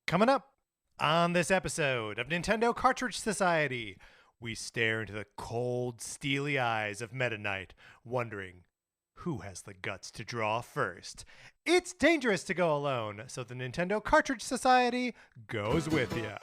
Coming up on this episode of Nintendo Cartridge Society, we stare into the cold, steely eyes of Meta Knight, wondering who has the guts to draw first. It's dangerous to go alone, so the Nintendo Cartridge Society goes with ya.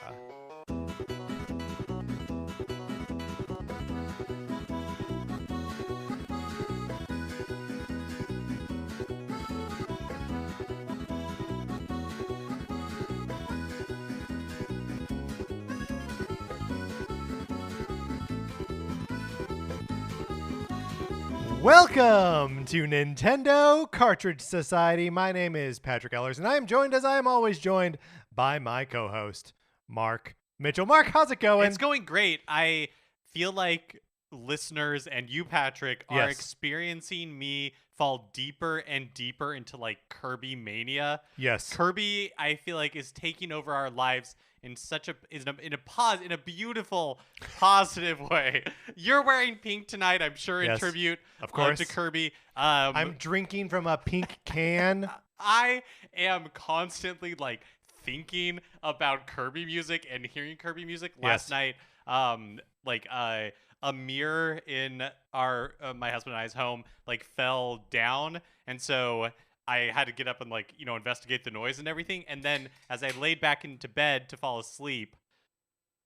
Welcome to Nintendo Cartridge Society. My name is Patrick Ellers, and I am joined, as I am always joined, by my co-host, Mark Mitchell. Mark, how's it going? It's going great. I feel like listeners and you, Patrick, are Yes. experiencing me fall deeper and deeper into like Kirby mania. Yes. Kirby, I feel like, is taking over our lives in such a in a beautiful, positive way. You're wearing pink tonight, I'm sure, in Yes, tribute of course. to Kirby. I'm drinking from a pink can. I am constantly like thinking about Kirby music and hearing Kirby music. Last night, a mirror in our my husband and I's home like fell down, and so I had to get up and investigate the noise and everything. And then as I laid back into bed to fall asleep,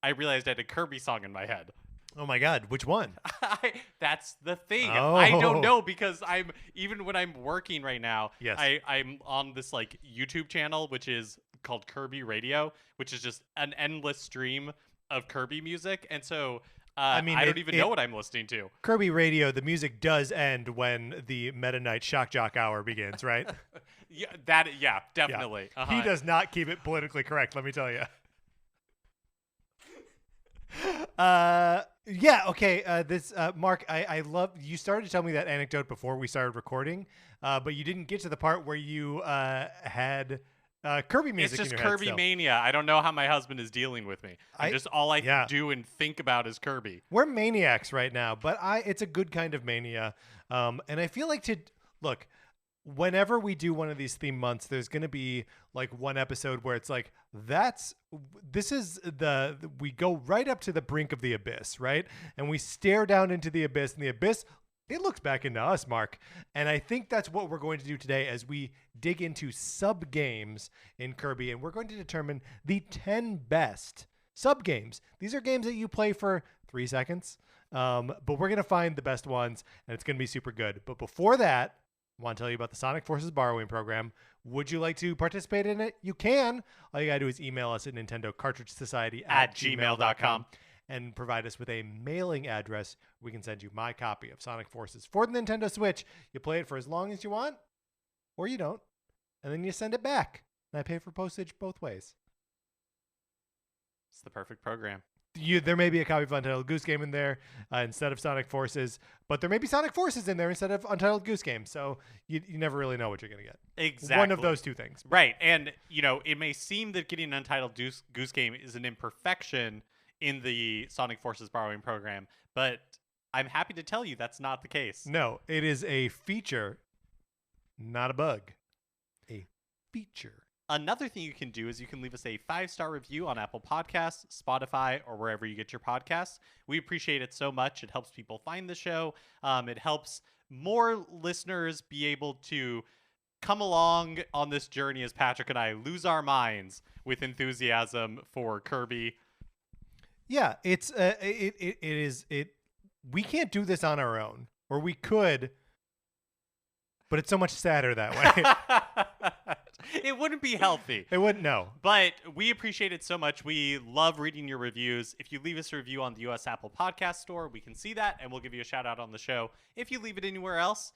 I realized I had a Kirby song in my head. Oh my God, which one? That's the thing. Oh. I don't know, because even when I'm working right now, Yes. I'm on this like YouTube channel which is called Kirby Radio, which is just an endless stream of Kirby music, and so I don't even know what I'm listening to. Kirby Radio, the music does end when the Meta Knight Shock Jock Hour begins, right? Yeah, definitely. Yeah. He does not keep it politically correct, let me tell you. Mark, I love, you started to tell me that anecdote before we started recording, but you didn't get to the part where you had Kirby music. It's just in your head Kirby still. mania. I don't know how my husband is dealing with me. All I do and think about is Kirby. We're maniacs right now, but it's a good kind of mania. And I feel like look, whenever we do one of these theme months, there's going to be like one episode where it's like, we go right up to the brink of the abyss, right? And we stare down into the abyss, and the abyss, it looks back into us, Mark. And I think that's what we're going to do today as we dig into sub-games in Kirby, and we're going to determine the 10 best sub-games. These are games that you play for 3 seconds, but we're going to find the best ones, and it's going to be super good. But before that, I want to tell you about the Sonic Forces borrowing program. Would you like to participate in it? You can. All you got to do is email us at nintendocartridgesociety@gmail.com and provide us with a mailing address. We can send you my copy of Sonic Forces for the Nintendo Switch. You play it for as long as you want, or you don't, and then you send it back. And I pay for postage both ways. It's the perfect program. There may be a copy of Untitled Goose Game in there instead of Sonic Forces, but there may be Sonic Forces in there instead of Untitled Goose Game. So you never really know what you're going to get. Exactly. One of those two things. Right. And, it may seem that getting an Untitled Goose Game is an imperfection in the Sonic Forces borrowing program, but I'm happy to tell you that's not the case. No, it is a feature, not a bug. A feature. Another thing you can do is you can leave us a 5-star review on Apple Podcasts, Spotify, or wherever you get your podcasts. We appreciate it so much. It helps people find the show. It helps more listeners be able to come along on this journey as Patrick and I lose our minds with enthusiasm for Kirby. Yeah, we can't do this on our own, or we could, but it's so much sadder that way. It wouldn't be healthy. It wouldn't, no. But we appreciate it so much. We love reading your reviews. If you leave us a review on the US Apple Podcast Store, we can see that, and we'll give you a shout out on the show. If you leave it anywhere else,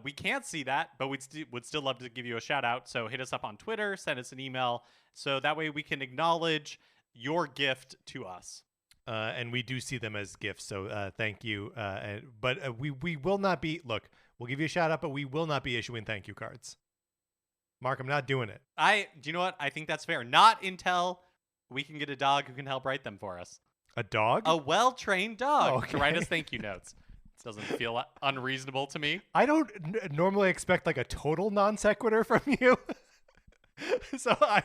we can't see that, but would still love to give you a shout out. So hit us up on Twitter, send us an email, so that way we can acknowledge your gift to us. And we do see them as gifts, so thank you. But we will not be, look, we'll give you a shout out, but we will not be issuing thank you cards. Mark, I'm not doing it. Do you know what? I think that's fair. Not until we can get a dog who can help write them for us. A dog? A well-trained dog Okay. to write us thank you notes. Doesn't feel unreasonable to me. I don't normally expect like a total non sequitur from you. So I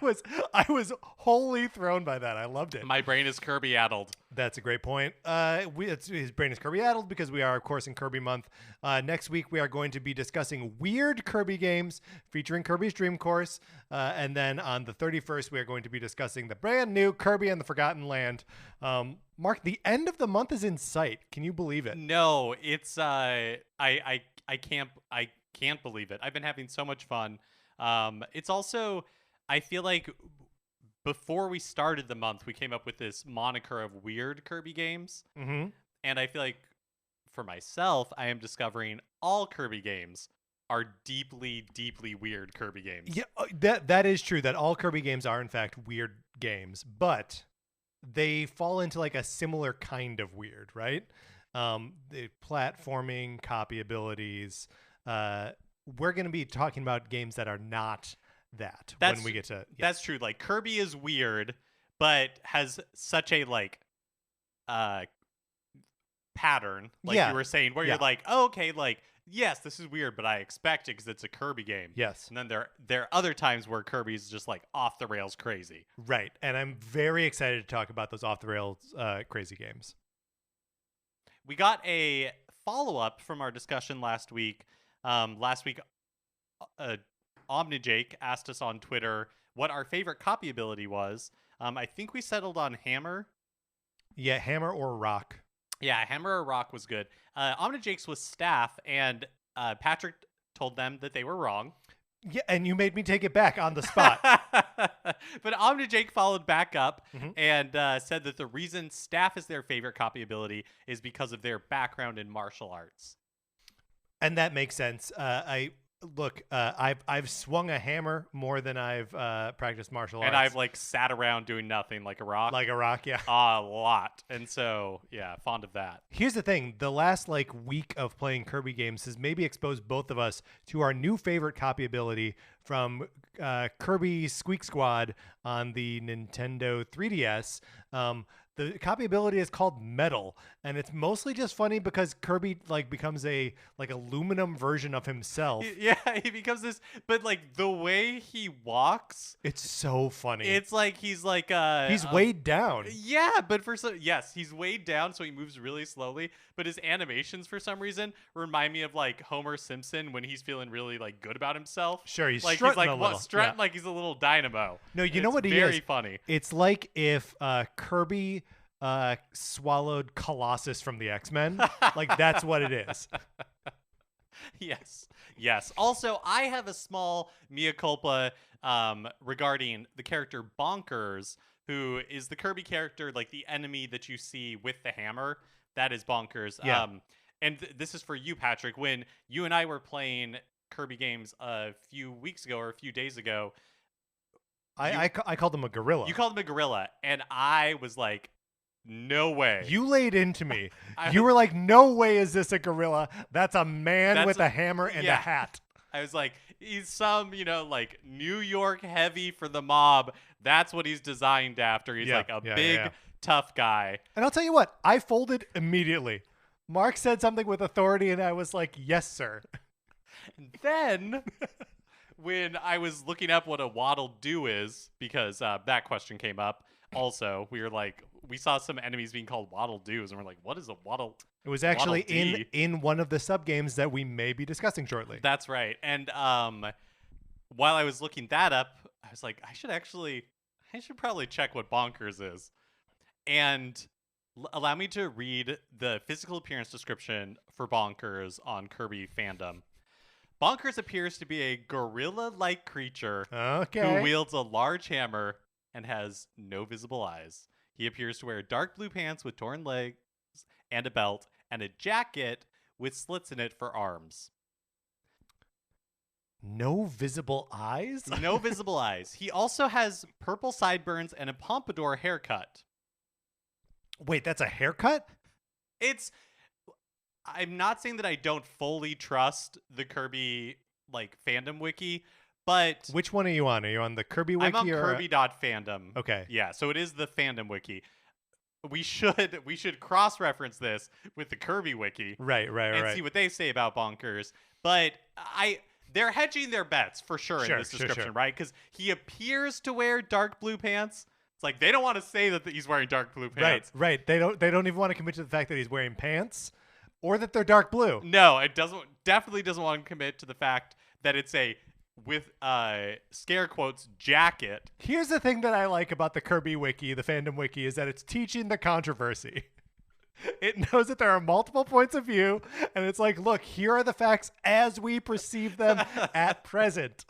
was wholly thrown by that. I loved it. My brain is Kirby addled. That's a great point. His brain is Kirby addled because we are, of course, in Kirby month. Next week, we are going to be discussing weird Kirby games featuring Kirby's Dream Course. And then on the 31st, we are going to be discussing the brand new Kirby and the Forgotten Land. Mark, the end of the month is in sight. Can you believe it? No, it's I can't believe it. I've been having so much fun. It's also, I feel like before we started the month, we came up with this moniker of weird Kirby games. Mm-hmm. And I feel like for myself, I am discovering all Kirby games are deeply, deeply weird Kirby games. Yeah, that is true, that all Kirby games are, in fact, weird games. But they fall into like a similar kind of weird, right? The platforming, copy abilities. We're going to be talking about games that are not that when we get to. Yeah. That's true. Like Kirby is weird, but has such a like pattern, like you were saying, where you're like, oh, okay, like yes, this is weird, but I expect it because it's a Kirby game. Yes. And then there are other times where Kirby's just like off the rails crazy. Right. And I'm very excited to talk about those off the rails crazy games. We got a follow-up from our discussion last week. Omnijake asked us on Twitter what our favorite copy ability was. I think we settled on Hammer. Yeah, Hammer or Rock. Yeah, Hammer or Rock was good. Omnijake's was Staff, and Patrick told them that they were wrong. Yeah, and you made me take it back on the spot. But Omnijake followed back up and said that the reason Staff is their favorite copy ability is because of their background in martial arts. And that makes sense. I've swung a hammer more than I've practiced martial arts. And I've like sat around doing nothing like a rock. Like a rock, yeah. A lot. And so, yeah, fond of that. Here's the thing. The last like week of playing Kirby games has maybe exposed both of us to our new favorite copy ability from Kirby Squeak Squad on the Nintendo 3DS. The copy ability is called Metal, and it's mostly just funny because Kirby like becomes a like aluminum version of himself. Yeah, he becomes this, but like the way he walks, it's so funny. It's like he's weighed down. Yeah, but yes, he's weighed down, so he moves really slowly. But his animations, for some reason, remind me of like Homer Simpson when he's feeling really like good about himself. Sure, he's like strutting a little. Strutting like he's a little dynamo. No, you know what he is? Very funny. It's like if Kirby swallowed Colossus from the X-Men. Like that's what it is. Yes. Also, I have a small mea culpa regarding the character Bonkers, who is the Kirby character, like the enemy that you see with the hammer. That is Bonkers. Yeah. And this is for you, Patrick. When you and I were playing Kirby games a few weeks ago or a few days ago, I called him a gorilla. You called him a gorilla, and I was like, no way. You laid into me. You were like, no way is this a gorilla. That's a man with a hammer and a hat. I was like, he's some, like New York heavy for the mob. That's what he's designed after. He's like a big, tough guy. And I'll tell you what, I folded immediately. Mark said something with authority, and I was like, yes, sir. And then when I was looking up what a waddle do is, because that question came up, also, we were like, we saw some enemies being called waddle doos, and we're like, what is a waddle? It was actually in one of the sub games that we may be discussing shortly. That's right. And while I was looking that up, I was like, I should probably check what Bonkers is. And allow me to read the physical appearance description for Bonkers on Kirby Fandom. Bonkers appears to be a gorilla-like creature who wields a large hammer and has no visible eyes. He appears to wear dark blue pants with torn legs and a belt, and a jacket with slits in it for arms. No visible eyes? No visible eyes. He also has purple sideburns and a pompadour haircut. Wait, that's a haircut? I'm not saying that I don't fully trust the Kirby fandom wiki, but which one are you on? Are you on the Kirby wiki? I'm on Kirby.fandom. Okay. Yeah, so it is the fandom wiki. We should cross-reference this with the Kirby wiki. Right. And see what they say about Bonkers. But they're hedging their bets for sure in this description, right? Because he appears to wear dark blue pants. It's like they don't want to say that he's wearing dark blue pants. Right. They don't even want to commit to the fact that he's wearing pants or that they're dark blue. No, it definitely doesn't want to commit to the fact that it's a with scare quotes jacket. Here's the thing that I like about the Kirby wiki, the fandom wiki, is that it's teaching the controversy. It knows that there are multiple points of view, and it's like, look, here are the facts as we perceive them at present.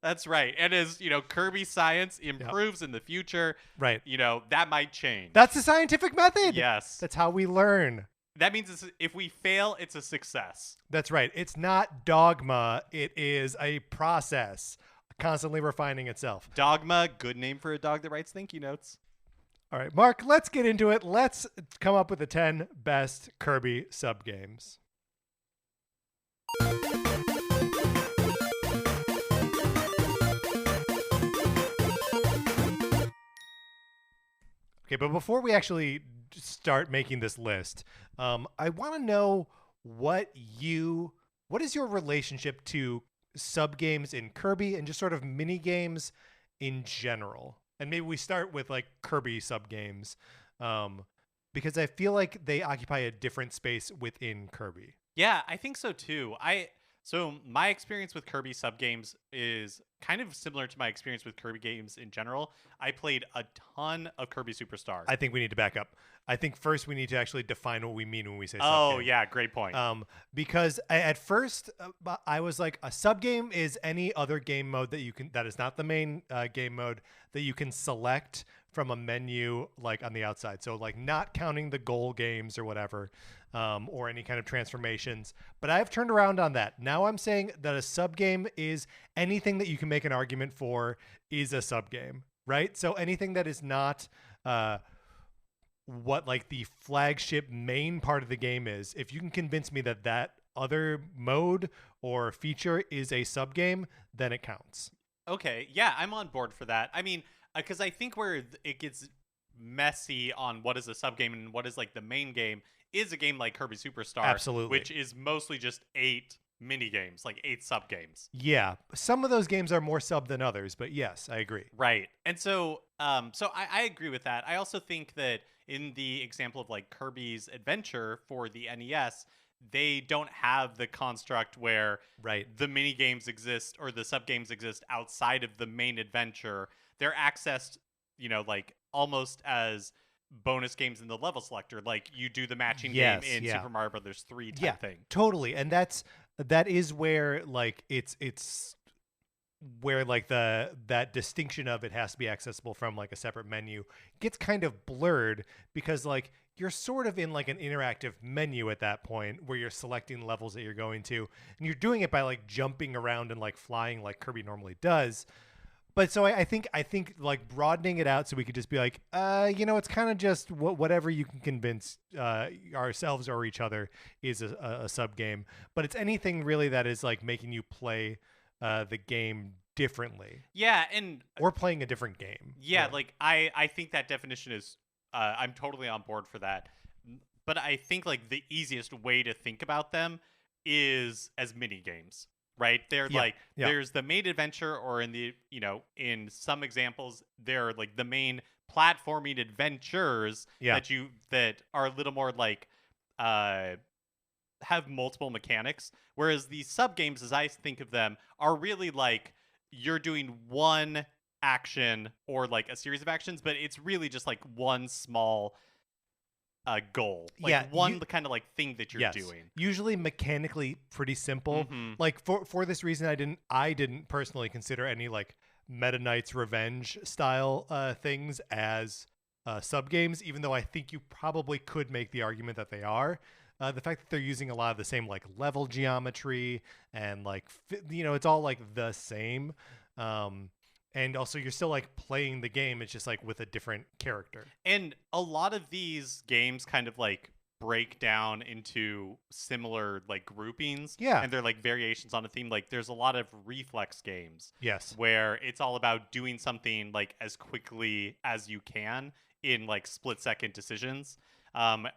That's right. And as, Kirby science improves in the future, right, that might change. That's the scientific method. Yes. That's how we learn. That means if we fail, it's a success. That's right. It's not dogma. It is a process constantly refining itself. Dogma, good name for a dog that writes thank you notes. All right, Mark, let's get into it. Let's come up with the 10 best Kirby subgames. Okay, but before we actually start making this list, I want to know what is your relationship to subgames in Kirby and just sort of mini games in general? And maybe we start with like Kirby subgames, because I feel like they occupy a different space within Kirby. Yeah, I think so too. So my experience with Kirby subgames is kind of similar to my experience with Kirby games in general. I played a ton of Kirby Superstar. I think we need to back up. I think first we need to actually define what we mean when we say subgame. Oh, yeah, great point. Because at first I was like, a subgame is any other game mode that is not the main game mode that you can select from a menu like on the outside. So like not counting the goal games or whatever, or any kind of transformations. But I've turned around on that. Now I'm saying that a subgame is anything that you can make an argument for is a subgame, right? So anything that is not what like the flagship main part of the game is, if you can convince me that that other mode or feature is a subgame, then it counts. Okay, yeah, I'm on board for that. I mean, because I think where it gets messy on what is a subgame and what is like the main game is a game like Kirby Superstar. Absolutely. Which is mostly just 8 mini games, like 8 sub games. Yeah, some of those games are more sub than others, but yes, I agree. Right. And so I agree with that. I also think that in the example of like Kirby's Adventure for the NES, they don't have the construct where the mini games exist or the sub games exist outside of the main adventure. They're accessed, like almost as bonus games in the level selector, like you do the matching game in Super Mario Brothers 3 type thing. Totally. And that is where like it's where like that distinction of it has to be accessible from like a separate menu gets kind of blurred, because like you're sort of in like an interactive menu at that point where you're selecting levels that you're going to, and you're doing it by like jumping around and like flying like Kirby normally does. But so I think like broadening it out so we could just be like, it's kind of just whatever you can convince ourselves or each other is a sub game. But it's anything really that is like making you play the game differently. Yeah, or playing a different game. Yeah, like I think that definition is I'm totally on board for that. But I think like the easiest way to think about them is as mini games. Right? They're there's the main adventure, or in the, in some examples, they're like the main platforming adventures that are a little more like have multiple mechanics. Whereas the sub games, as I think of them, are really like you're doing one action or like a series of actions, but it's really just like one small goal, like one kind of like thing that you're doing, usually mechanically pretty simple. Like for this reason, I didn't personally consider any like Meta Knight's Revenge style things as sub games, even though I think you probably could make the argument that they are. The fact that they're using a lot of the same like level geometry and like it's all like the same. And also, you're still like playing the game. It's just like with a different character. And a lot of these games kind of like break down into similar like groupings. Yeah. And they're like variations on a theme. Like there's a lot of reflex games. Yes. Where it's all about doing something like as quickly as you can in like split-second decisions.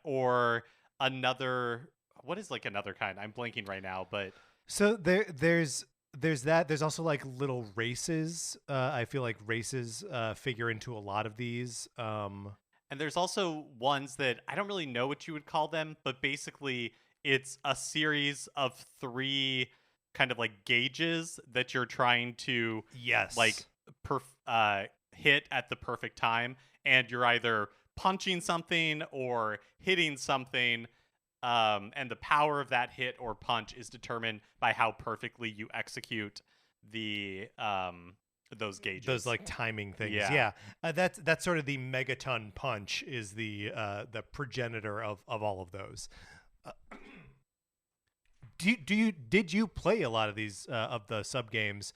Or another, what is like another kind? I'm blanking right now, but so there's there's that. There's also like little races. I feel like races figure into a lot of these. And there's also ones that I don't really know what you would call them, but basically it's a series of three kind of like gauges that you're trying to like Yes. hit at the perfect time, and you're either punching something or hitting something. And the power of that hit or punch is determined by how perfectly you execute the those gauges. Those like timing things. Yeah. Yeah. That's sort of the megaton punch is the progenitor of all of those. Uh, did you play a lot of these of the sub games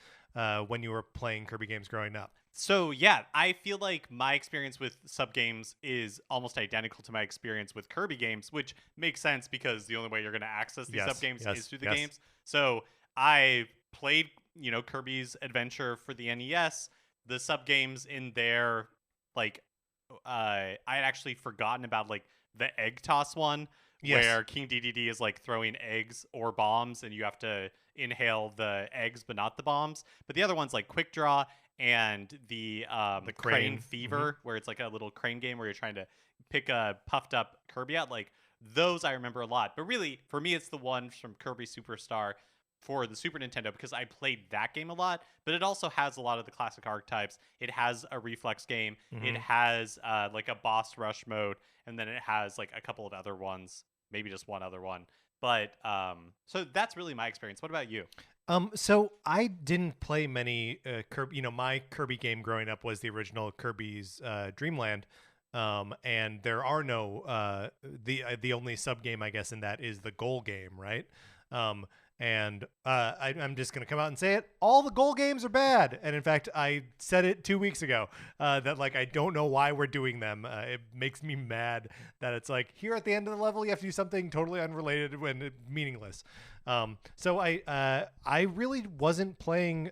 when you were playing Kirby games growing up? So yeah, I feel like my experience with sub games is almost identical to my experience with Kirby games, which makes sense because the only way you're going to access these Yes, sub games yes, is through the yes. games. So I played, Kirby's Adventure for the NES. The sub games in there, like, I had actually forgotten about like the egg toss one, Yes. where King DDD is like throwing eggs or bombs, and you have to inhale the eggs but not the bombs. But the other one's like Quick Draw and the The crane crane. fever, where it's like a little crane game where you're trying to pick a puffed up Kirby out. Like those I remember a lot, but really for me it's the one from Kirby Superstar for the Super Nintendo, because I played that game a lot. But it also has a lot of the classic archetypes. It has a reflex game, it has like a boss rush mode, and then it has like a couple of other ones, maybe just one other one. But so that's really my experience. What about you? So I didn't play many Kirby. My Kirby game growing up was the original Kirby's Dreamland, and there are no the only sub game I guess in that is the goal game, right? Um, and I'm just gonna come out and say it. All the goal games are bad, and in fact, I said it 2 weeks ago that like I don't know why we're doing them. It makes me mad that it's like here at the end of the level you have to do something totally unrelated when meaningless. So I really wasn't playing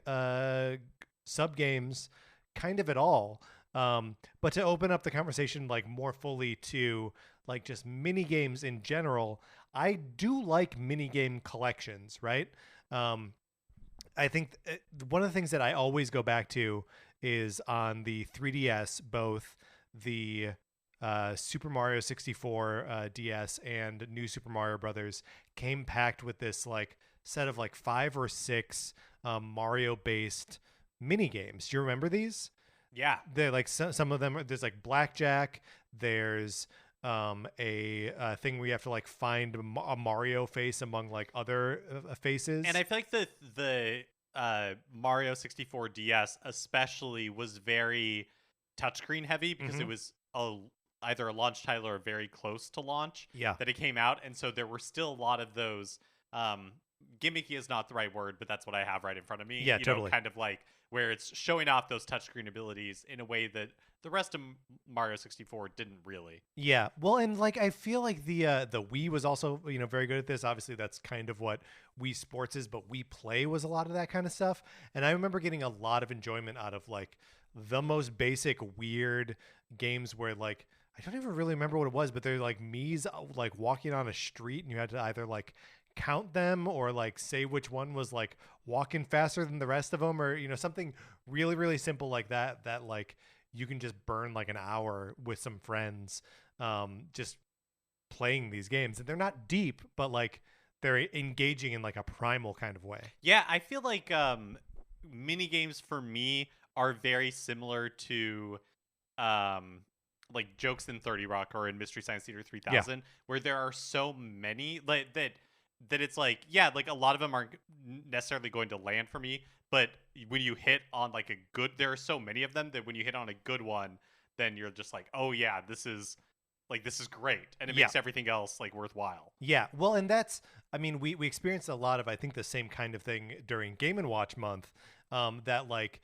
sub games kind of at all. But to open up the conversation like more fully to like just mini games in general, I do like mini game collections, right? Um, I think one of the things that I always go back to is on the 3DS, both the Super Mario 64 DS and New Super Mario Brothers came packed with this like set of like 5 or 6 Mario based mini games. Do you remember these? Yeah. They're like some of them. There's like blackjack. There's a thing where you have to like find a Mario face among like other faces. And I feel like the Mario 64 DS especially was very touchscreen heavy, because it was either a launch title or very close to launch Yeah. that it came out, and so there were still a lot of those gimmicky is not the right word, but that's what I have right in front of me. Yeah, totally. Kind of like where it's showing off those touchscreen abilities in a way that the rest of Mario 64 didn't really. Yeah. Well, and like I feel like the Wii was also, very good at this. Obviously that's kind of what Wii Sports is, but Wii Play was a lot of that kind of stuff. And I remember getting a lot of enjoyment out of like the most basic weird games where like I don't even really remember what it was, but they're like Mii's like walking on a street and you had to either like count them or like say which one was like walking faster than the rest of them, or something really really simple like that like you can just burn like an hour with some friends just playing these games, and they're not deep but like they're engaging in like a primal kind of way. Yeah, I feel like mini games for me are very similar to like jokes in 30 Rock or in Mystery Science Theater 3000, where there are so many like that it's like, yeah, like a lot of them aren't necessarily going to land for me, but when you hit on like a good, there are so many of them that when you hit on a good one, then you're just like, oh yeah, this is great, and it makes everything else like worthwhile. Yeah, well, and that's, I mean, we experienced a lot of, I think, the same kind of thing during Game and Watch month. That like,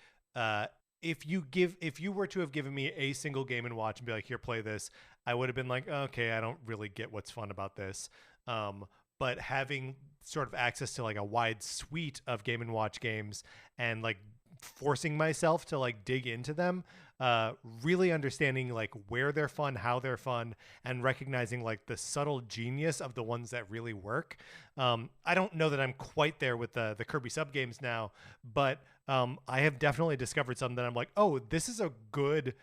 if you were to have given me a single Game and Watch and be like, here, play this, I would have been like, okay, I don't really get what's fun about this. But having sort of access to like a wide suite of Game and Watch games and like forcing myself to like dig into them really understanding like where they're fun, how they're fun, and recognizing like the subtle genius of the ones that really work. I don't know that I'm quite there with the Kirby sub games now, but I have definitely discovered some that I'm like, oh, this is a good,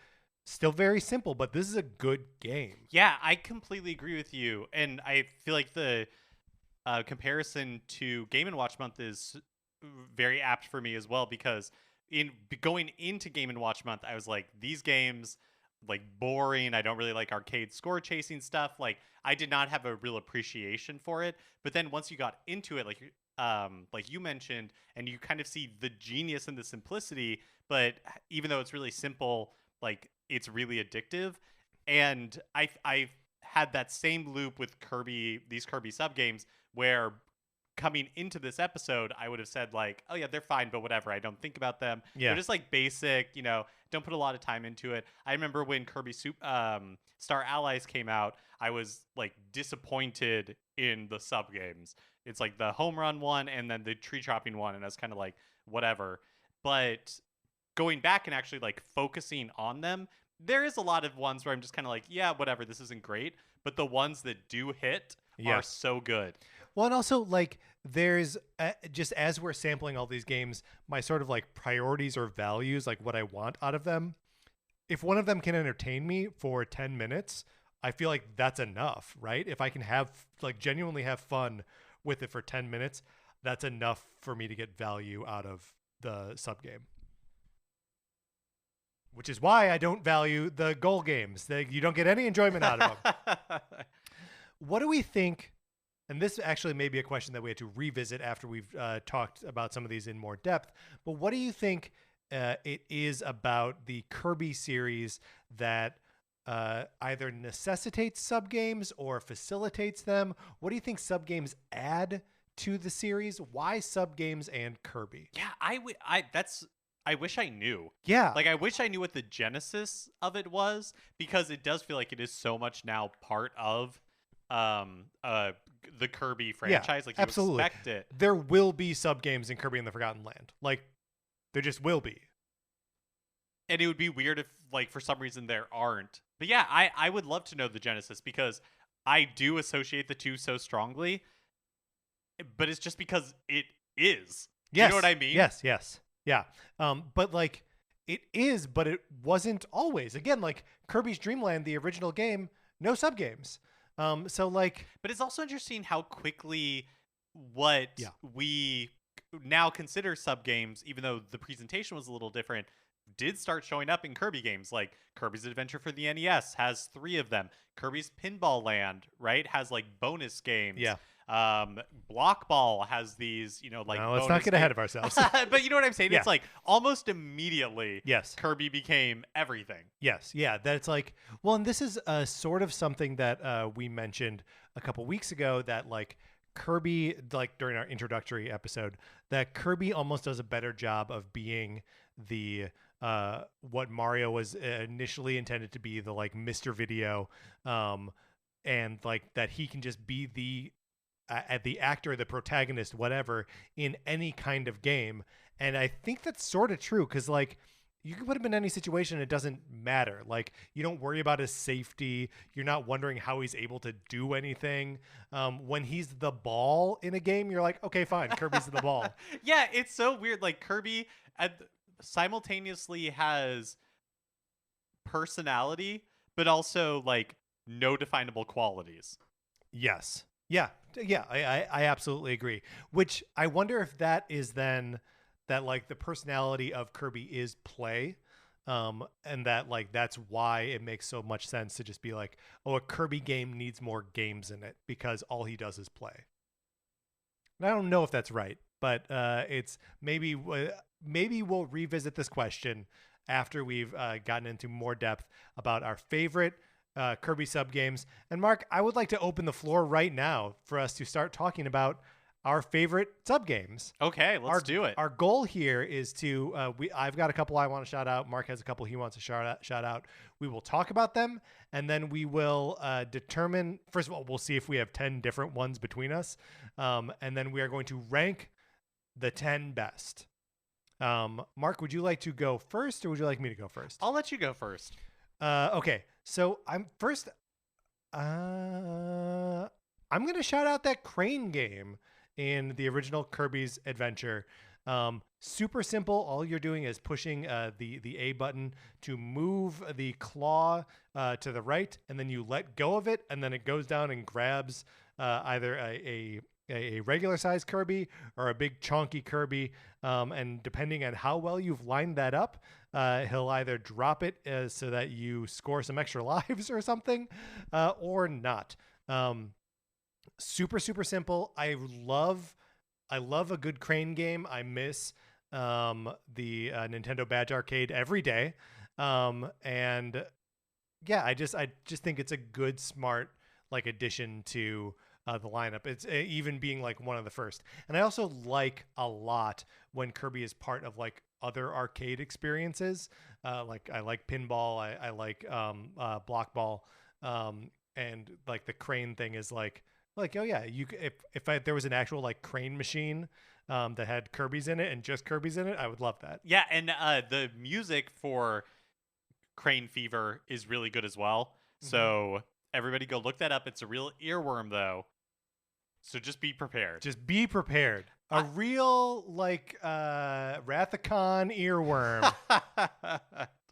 still very simple, but this is a good game. Yeah, I completely agree with you, and I feel like the comparison to Game and Watch Month is very apt for me as well, because going into Game and Watch Month, I was like, these games like boring. I don't really like arcade score chasing stuff. Like I did not have a real appreciation for it. But then once you got into it, like you mentioned, and you kind of see the genius and the simplicity, but even though it's really simple, like it's really addictive. And I've had that same loop with these Kirby sub games, where coming into this episode, I would have said like, oh yeah, they're fine, but whatever. I don't think about them. Yeah. They're just like basic, don't put a lot of time into it. I remember when Kirby Star Allies came out, I was like disappointed in the sub games. It's like the home run one and then the tree chopping one, and I was kind of like, whatever. But going back and actually like focusing on them, there is a lot of ones where I'm just kind of like, yeah, whatever, this isn't great. But the ones that do hit are so good. Well, and also like there's just as we're sampling all these games, my sort of like priorities or values, like what I want out of them. If one of them can entertain me for 10 minutes, I feel like that's enough, right? If I can have like genuinely have fun with it for 10 minutes, that's enough for me to get value out of the sub game. Which is why I don't value the goal games. You don't get any enjoyment out of them. What do we think? And this actually may be a question that we had to revisit after we've talked about some of these in more depth. But what do you think it is about the Kirby series that either necessitates sub games or facilitates them? What do you think sub games add to the series? Why sub games and Kirby? Yeah, I wish I knew. Yeah. Like, I wish I knew what the genesis of it was, because it does feel like it is so much now part of the Kirby franchise. Like, you absolutely. expect it. There will be sub games in Kirby and the Forgotten Land. Like, there just will be. And it would be weird if, like, for some reason there aren't. But yeah, I would love to know the genesis, because I do associate the two so strongly. But it's just because it is. Yes. You know what I mean? Yes. Yeah. But like it is, but it wasn't always. Again, like Kirby's Dream Land, the original game, no sub games. So like, but it's also interesting how quickly what we now consider sub games, even though the presentation was a little different, did start showing up in Kirby games. Like Kirby's Adventure for the NES has 3 of them. Kirby's Pinball Land, right, has like bonus games. Yeah. Block Ball has these, like, no, let's not get ahead of ourselves. But you know what I'm saying? Yeah. It's like almost immediately, yes, Kirby became everything. Yes. Yeah. That's like, well, and this is sort of something that we mentioned a couple weeks ago, that like Kirby, like during our introductory episode, that Kirby almost does a better job of being the what Mario was initially intended to be, the like Mr. Video, and like that he can just be the actor, the protagonist, whatever, in any kind of game. And I think that's sort of true, because like you can put him in any situation, it doesn't matter. Like you don't worry about his safety, you're not wondering how he's able to do anything. When he's the ball in a game, you're like, okay, fine, Kirby's the ball. Yeah, it's so weird. Like Kirby simultaneously has personality, but also like no definable qualities. Yes. Yeah, I absolutely agree. Which I wonder if that is then that like the personality of Kirby is play, and that like that's why it makes so much sense to just be like, oh, a Kirby game needs more games in it because all he does is play. And I don't know if that's right, but it's maybe we'll revisit this question after we've gotten into more depth about our favorite Kirby sub games. And Mark, I would like to open the floor right now for us to start talking about our favorite sub games. Okay, let's do it. Our goal here is to I've got a couple I want to shout out. Mark has a couple he wants to shout out. We will talk about them, and then we will determine. First of all, we'll see if we have 10 different ones between us, and then we are going to rank the 10 best. Mark, would you like to go first, or would you like me to go first? I'll let you go first. Okay, so I'm first. I'm gonna shout out that crane game in the original Kirby's Adventure. Super simple. All you're doing is pushing the A button to move the claw to the right, and then you let go of it, and then it goes down and grabs either a regular size Kirby or a big chonky Kirby. And depending on how well you've lined that up, he'll either drop it so that you score some extra lives or something, or not. Super, super simple. I love a good crane game. I miss the Nintendo Badge Arcade every day. And yeah, I just think it's a good, smart like addition to the lineup. It's even being like one of the first. And I also like a lot when Kirby is part of like other arcade experiences. Like I like pinball. I like block ball. And like the crane thing is like oh yeah, if there was an actual like crane machine that had Kirby's in it and just Kirby's in it, I would love that. Yeah, and the music for Crane Fever is really good as well. So everybody go look that up. It's a real earworm though. So just be prepared. Just be prepared. A real like Rathacon earworm.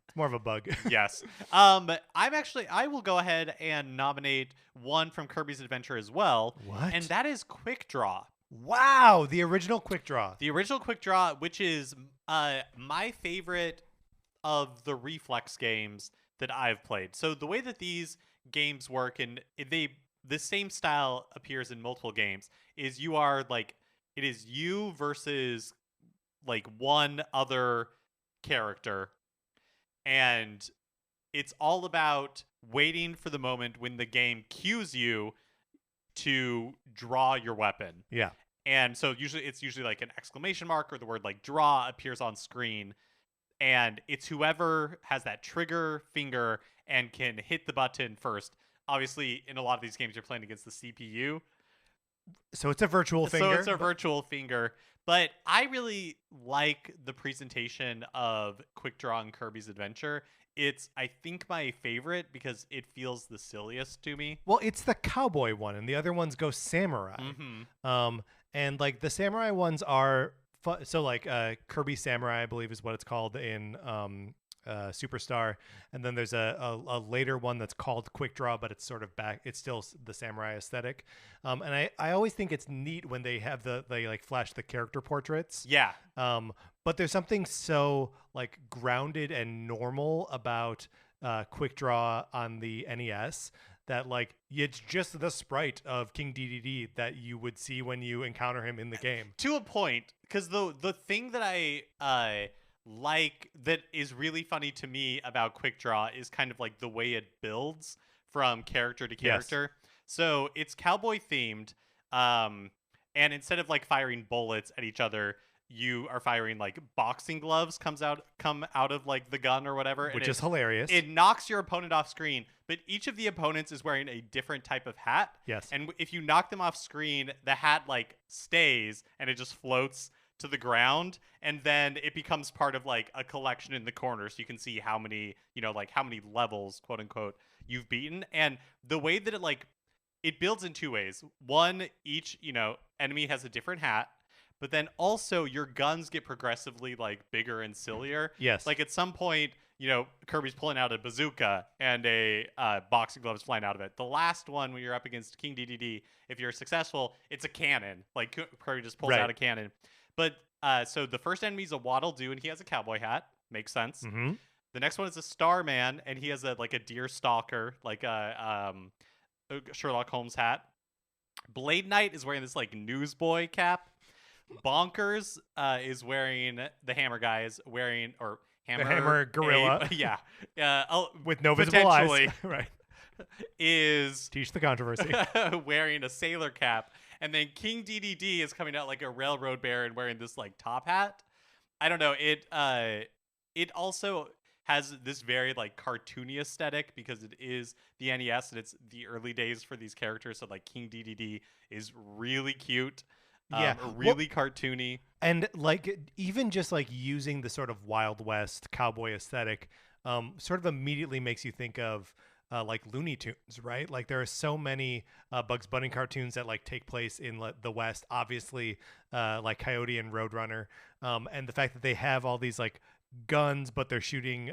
It's more of a bug. Yes. I will go ahead and nominate one from Kirby's Adventure as well. What? And that is Quick Draw. Wow, the original Quick Draw. The original Quick Draw, which is my favorite of the Reflex games that I've played. So the way that these games work, and the same style appears in multiple games, is you are like, it is you versus like one other character, and it's all about waiting for the moment when the game cues you to draw your weapon. Yeah. And so it's usually like an exclamation mark or the word like draw appears on screen, and it's whoever has that trigger finger and can hit the button first. Obviously, in a lot of these games, you're playing against the CPU. So it's a virtual finger. So it's a virtual finger. But I really like the presentation of Quick Draw in Kirby's Adventure. It's, I think, my favorite because it feels the silliest to me. Well, it's the cowboy one, and the other ones go samurai. And like the samurai ones are so like Kirby Samurai, I believe, is what it's called in Superstar, and then there's a later one that's called Quick Draw, but it's sort of back. It's still the samurai aesthetic, and I always think it's neat when they have they like flash the character portraits. Yeah. But there's something so like grounded and normal about Quick Draw on the NES that like it's just the sprite of King DDD that you would see when you encounter him in the game. To a point, because the thing that I like that is really funny to me about Quick Draw is kind of like the way it builds from character to character. Yes. So it's cowboy themed, and instead of like firing bullets at each other, you are firing like boxing gloves come out of like the gun or whatever, which is hilarious. It knocks your opponent off screen, but each of the opponents is wearing a different type of hat. Yes. And if you knock them off screen, the hat like stays and it just floats to the ground, and then it becomes part of like a collection in the corner, so you can see how many, like how many levels, quote unquote, you've beaten. And the way that it builds in two ways. One, each enemy has a different hat, but then also your guns get progressively like bigger and sillier. Yes. Like at some point, Kirby's pulling out a bazooka and a boxing glove is flying out of it. The last one, when you're up against King DDD, if you're successful, it's a cannon. Like Kirby just pulls out a cannon. But so the first enemy's a Waddle Doo, and he has a cowboy hat. Makes sense. Mm-hmm. The next one is a Starman, and he has a deer stalker, like a Sherlock Holmes hat. Blade Knight is wearing this like newsboy cap. Bonkers is wearing the Hammer guy is wearing the Hammer Gorilla. With no visible eyes. Right. Is teach the controversy. Wearing a sailor cap. And then King DDD is coming out like a railroad baron wearing this like top hat. I don't know. It also has this very like cartoony aesthetic because it is the NES and it's the early days for these characters. So like King DDD is really cute. Yeah. Really cartoony. And like even just like using the sort of Wild West cowboy aesthetic, sort of immediately makes you think of like Looney Tunes, right? Like there are so many Bugs Bunny cartoons that like take place in the West, obviously, like Coyote and Roadrunner, and the fact that they have all these like guns, but they're shooting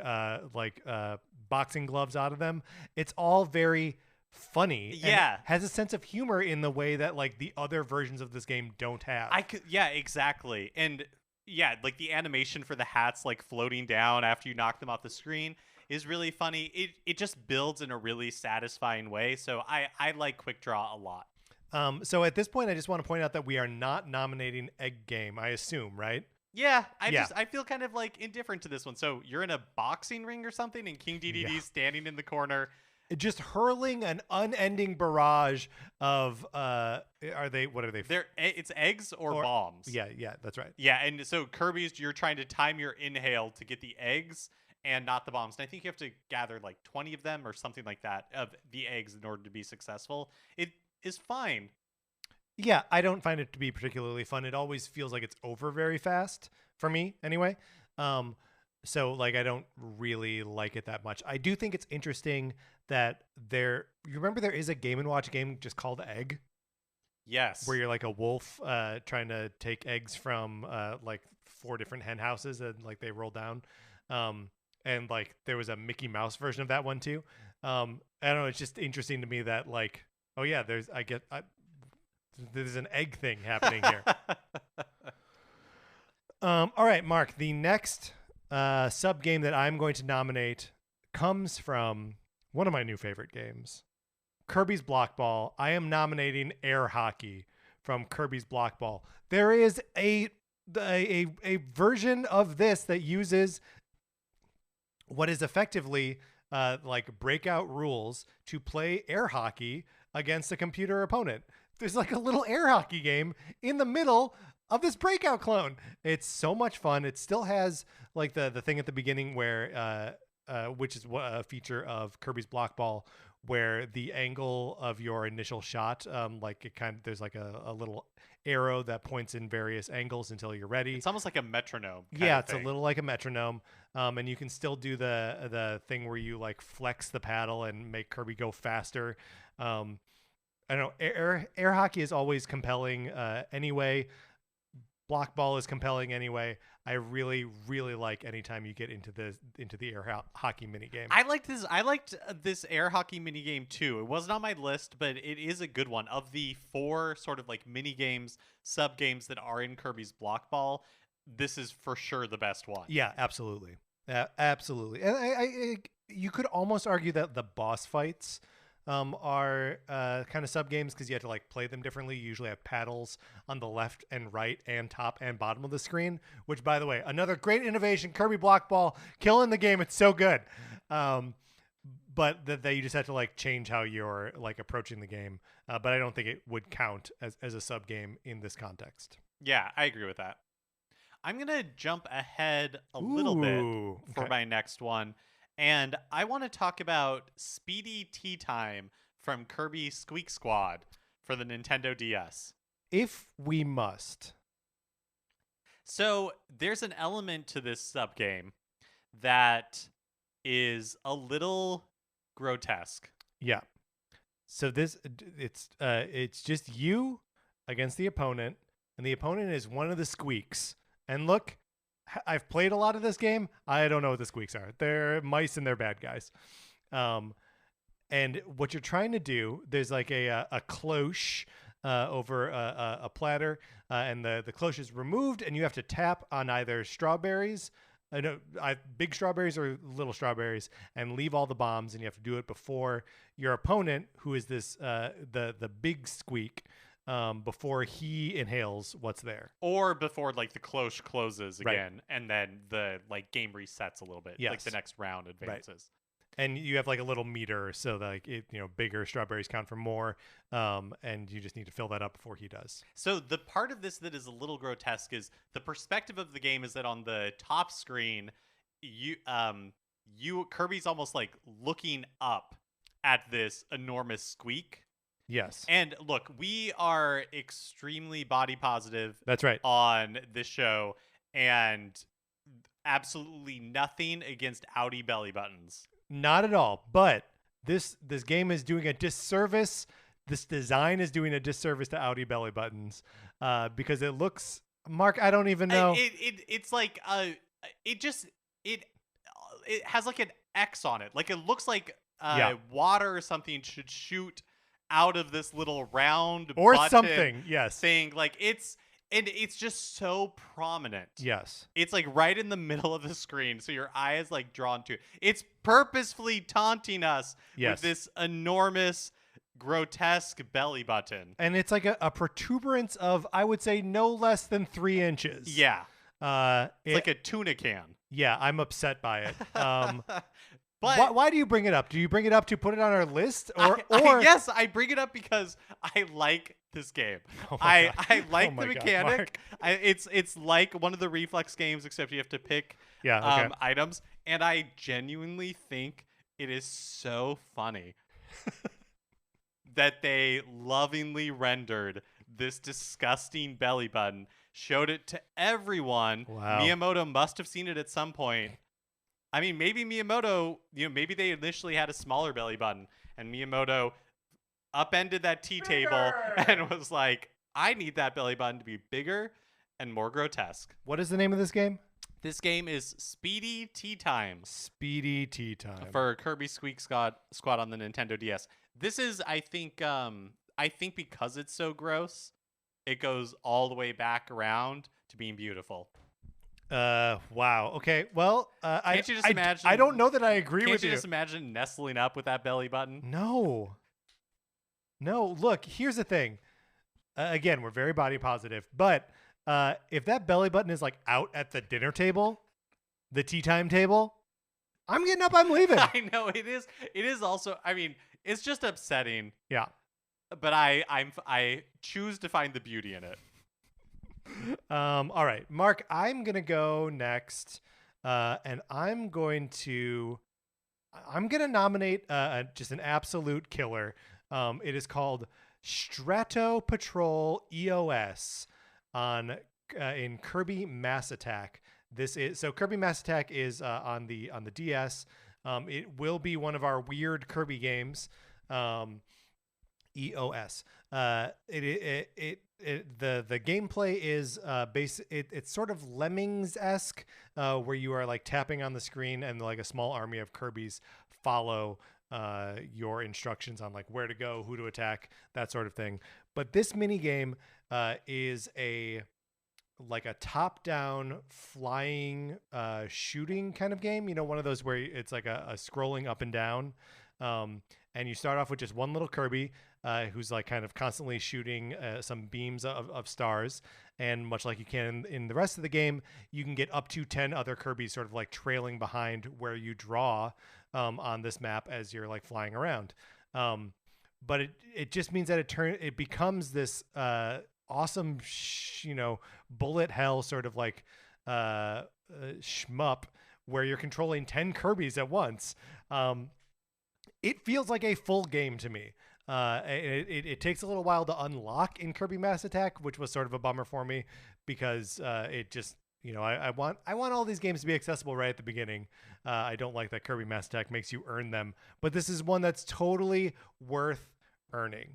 boxing gloves out of them. It's all very funny and Yeah. has a sense of humor in the way that like the other versions of this game don't have. Yeah, exactly. And yeah, like the animation for the hats like floating down after you knock them off the screen is really funny. It just builds in a really satisfying way. So I like Quick Draw a lot. So at this point, I just want to point out that we are not nominating Egg Game, I assume, right? Yeah, Yeah. I feel kind of like indifferent to this one. So you're in a boxing ring or something, and King DDD's standing in the corner, Just hurling an unending barrage of what are they? It's eggs or bombs. Yeah, that's right. Yeah, and so Kirby's, you're trying to time your inhale to get the eggs and not the bombs. And I think you have to gather like 20 of them or something like that of the eggs in order to be successful. It is fine. Yeah, I don't find it to be particularly fun. It always feels like it's over very fast for me anyway. So like I don't really like it that much. I do think it's interesting that you remember there is a Game & Watch game just called Egg? Yes. Where you're like a wolf trying to take eggs from like 4 different hen houses and like they roll down. And like there was a Mickey Mouse version of that one too. I don't know, it's just interesting to me that like, oh yeah, there's an egg thing happening here. All right, Mark, the next sub game that I'm going to nominate comes from one of my new favorite games, Kirby's Block Ball. I am nominating air hockey from Kirby's Block Ball. There is a version of this that uses what is effectively like breakout rules to play air hockey against a computer opponent. There's like a little air hockey game in the middle of this breakout clone. It's so much fun. It still has like the thing at the beginning where which is a feature of Kirby's Block Ball, where the angle of your initial shot, like it kind of, there's like a little arrow that points in various angles until you're ready. It's almost like a metronome. Yeah, it's a little like a metronome. And you can still do the thing where you like flex the paddle and make Kirby go faster. I don't know. Air hockey is always compelling anyway. Block ball is compelling anyway. I really, really like anytime you get into the air hockey minigame. I liked this air hockey minigame too. It wasn't on my list, but it is a good one. Of the 4 sort of like minigames, sub games that are in Kirby's Block Ball, this is for sure the best one. Yeah, absolutely. Absolutely. And you could almost argue that the boss fights are kind of sub games because you have to like play them differently. You usually have paddles on the left and right and top and bottom of the screen, which, by the way, another great innovation. Kirby Block Ball killing the game. It's so good. But that you just have to like change how you're like approaching the game. But I don't think it would count as a sub game in this context. Yeah, I agree with that. I'm gonna jump ahead a little bit for my next one. And I want to talk about Speedy Tea Time from Kirby Squeak Squad for the Nintendo DS. If we must. So there's an element to this sub-game that is a little grotesque. Yeah. So it's just you against the opponent, and the opponent is one of the squeaks. And look, I've played a lot of this game. I don't know what the squeaks are. They're mice and they're bad guys. And what you're trying to do, there's like a cloche over a platter, and the cloche is removed, and you have to tap on either strawberries, big strawberries or little strawberries, and leave all the bombs. And you have to do it before your opponent, who is this the big squeak, before he inhales what's there, or before like the cloche closes again, and then the like game resets a little bit. Like the next round advances. Right. And you have like a little meter, so that like bigger strawberries count for more, and you just need to fill that up before he does. So the part of this that is a little grotesque is the perspective of the game is that on the top screen, Kirby's almost like looking up at this enormous squeak. Yes. And look, we are extremely body positive That's right. on this show, and absolutely nothing against outie belly buttons. Not at all. But this game is doing a disservice. This design is doing a disservice to outie belly buttons because it looks. Mark, I don't even know. It's like it just it has like an X on it. Like it looks like water or something should shoot out of this little round or button something. Yes. thing. Like it's just so prominent. Yes. It's like right in the middle of the screen, so your eye is like drawn to it. It's purposefully taunting us with this enormous, grotesque belly button. And it's like a protuberance of, I would say, no less than 3 inches. Yeah. It's like a tuna can. Yeah, I'm upset by it. But why do you bring it up? Do you bring it up to put it on our list, or yes, I bring it up because I like this game. Oh I like the God, mechanic. It's like one of the Reflex games, except you have to pick items, and I genuinely think it is so funny that they lovingly rendered this disgusting belly button, showed it to everyone. Wow. Miyamoto must have seen it at some point. I mean, maybe Miyamoto, maybe they initially had a smaller belly button, and Miyamoto upended that tea table and was like, I need that belly button to be bigger and more grotesque. What is the name of this game? This game is Speedy Tea Time. Speedy Tea Time. For Kirby Squeak Squad on the Nintendo DS. This is, I think because it's so gross, it goes all the way back around to being beautiful. Wow. Okay. Well, can't you just imagine? I don't know that I agree with you. Can't you just imagine nestling up with that belly button? No. Look, here's the thing. Again, we're very body positive, but if that belly button is like out at the dinner table, the tea time table, I'm getting up. I'm leaving. I know it is. It is also. I mean, it's just upsetting. Yeah. But I choose to find the beauty in it. All right, Mark, I'm going to go next. And I'm going to nominate just an absolute killer. It is called Strato Patrol EOS in Kirby Mass Attack. Kirby Mass Attack is on the DS. It will be one of our weird Kirby games. EOS. The gameplay is it's sort of Lemmings-esque, where you are like tapping on the screen and like a small army of Kirbys follow your instructions on like where to go, who to attack, that sort of thing. But this mini game is a top-down flying shooting kind of game. One of those where it's like a scrolling up and down. And you start off with just one little Kirby who's like kind of constantly shooting some beams of stars. And much like you can in the rest of the game, you can get up to 10 other Kirbys sort of like trailing behind where you draw on this map as you're like flying around. But it just means that it becomes this awesome, bullet hell sort of like shmup where you're controlling 10 Kirbys at once. It feels like a full game to me. It takes a little while to unlock in Kirby Mass Attack, which was sort of a bummer for me because it just, I want all these games to be accessible right at the beginning. I don't like that Kirby Mass Attack makes you earn them, but this is one that's totally worth earning.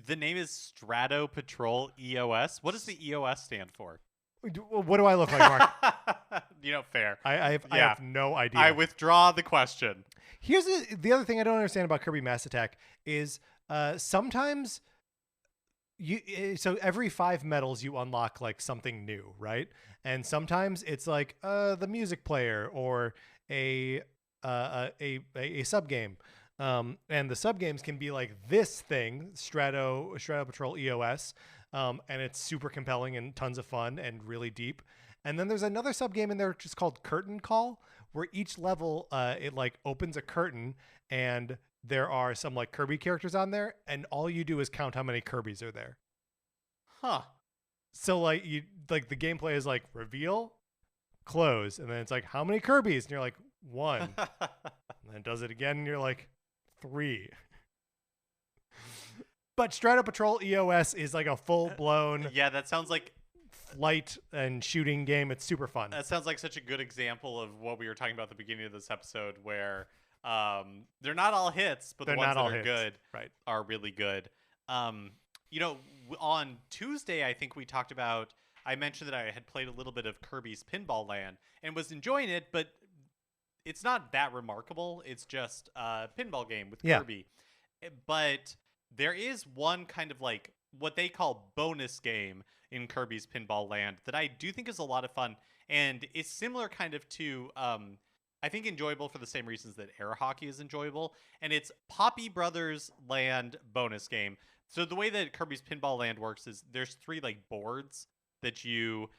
The name is Strato Patrol EOS. What does the EOS stand for? What do I look like, Mark? Fair. I have no idea. I withdraw the question. Here's the other thing I don't understand about Kirby Mass Attack is sometimes so every 5 medals you unlock like something new, right? And sometimes it's like the music player or a sub game. And the sub games can be like this thing, Strato Patrol EOS, and it's super compelling and tons of fun and really deep. And then there's another sub game in there just called Curtain Call, where each level it like opens a curtain and there are some like Kirby characters on there, and all you do is count how many Kirbys are there. Huh. So like the gameplay is like reveal, close, and then it's like how many Kirbys, and you're like 1, and then it does it again, and you're like 3. But Strato Patrol EOS is like a full-blown Yeah, that sounds like flight and shooting game. It's super fun. that sounds like such a good example of what we were talking about at the beginning of this episode, where they're not all hits, but They're the ones not that all are hits. good Right. are really good. On Tuesday, I think we talked about. I mentioned that I had played a little bit of Kirby's Pinball Land and was enjoying it, but it's not that remarkable. It's just a pinball game with Yeah. Kirby. But there is one kind of like what they call bonus game in Kirby's Pinball Land that I do think is a lot of fun, and it's similar kind of to I think enjoyable for the same reasons that air hockey is enjoyable, and it's Poppy Brothers Land bonus game. So the way that Kirby's Pinball Land works is there's 3 like boards that you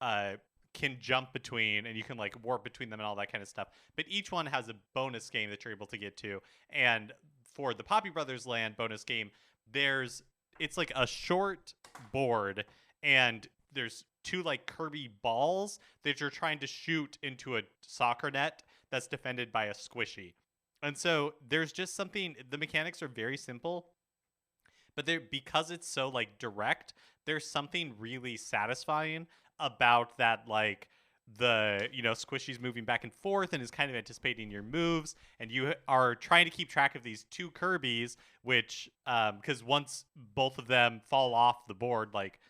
can jump between, and you can like warp between them and all that kind of stuff. But each one has a bonus game that you're able to get to. And for the Poppy Brothers Land bonus game, it's like a short board, and there's 2 like Kirby balls that you're trying to shoot into a soccer net that's defended by a squishy. And so there's just something, the mechanics are very simple, but because it's so like direct, there's something really satisfying about that, like the squishy's moving back and forth and is kind of anticipating your moves, and you are trying to keep track of these 2 Kirbys, which because once both of them fall off the board, like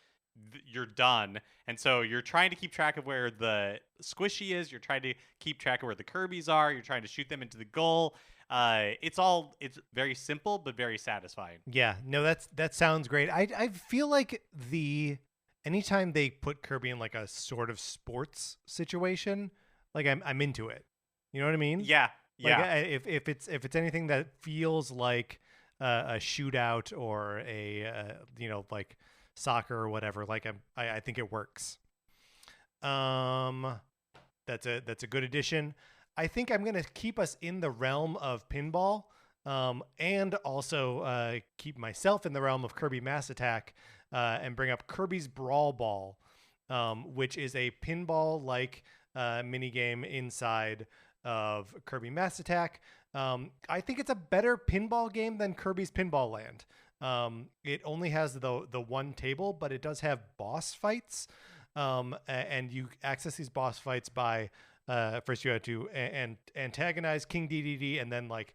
you're done. And so you're trying to keep track of where the squishy is, you're trying to keep track of where the Kirbys are, you're trying to shoot them into the goal. It's very simple but very satisfying. Yeah, no, that sounds great. I feel like anytime they put Kirby in like a sort of sports situation, like I'm into it. You know what I mean? Yeah, Like yeah. if it's anything that feels like a shootout or a like soccer or whatever, like I think it works. That's a good addition. I think I'm gonna keep us in the realm of pinball, and also keep myself in the realm of Kirby Mass Attack, and bring up Kirby's Brawl Ball, which is a pinball-like mini game inside of Kirby Mass Attack. I think it's a better pinball game than Kirby's Pinball Land. It only has the one table, but it does have boss fights, and you access these boss fights by first you have to antagonize King DDD, and then like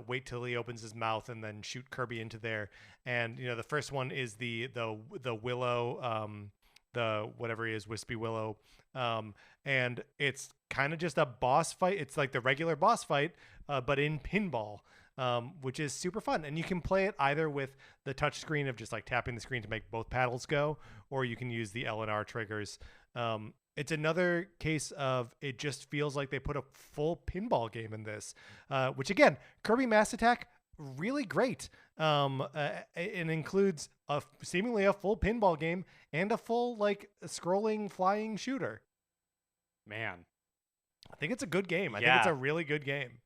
wait till he opens his mouth and then shoot Kirby into there. And the first one is the Willow, the whatever he is, Wispy Willow, and it's kind of just a boss fight. It's like the regular boss fight, but in pinball, which is super fun. And you can play it either with the touch screen of just like tapping the screen to make both paddles go, or you can use the L and R triggers. It's another case of it just feels like they put a full pinball game in this, which again, Kirby Mass Attack, really great. It includes seemingly a full pinball game and a full like scrolling flying shooter. Man, I think it's a good game. I think Yeah. it's a really good game.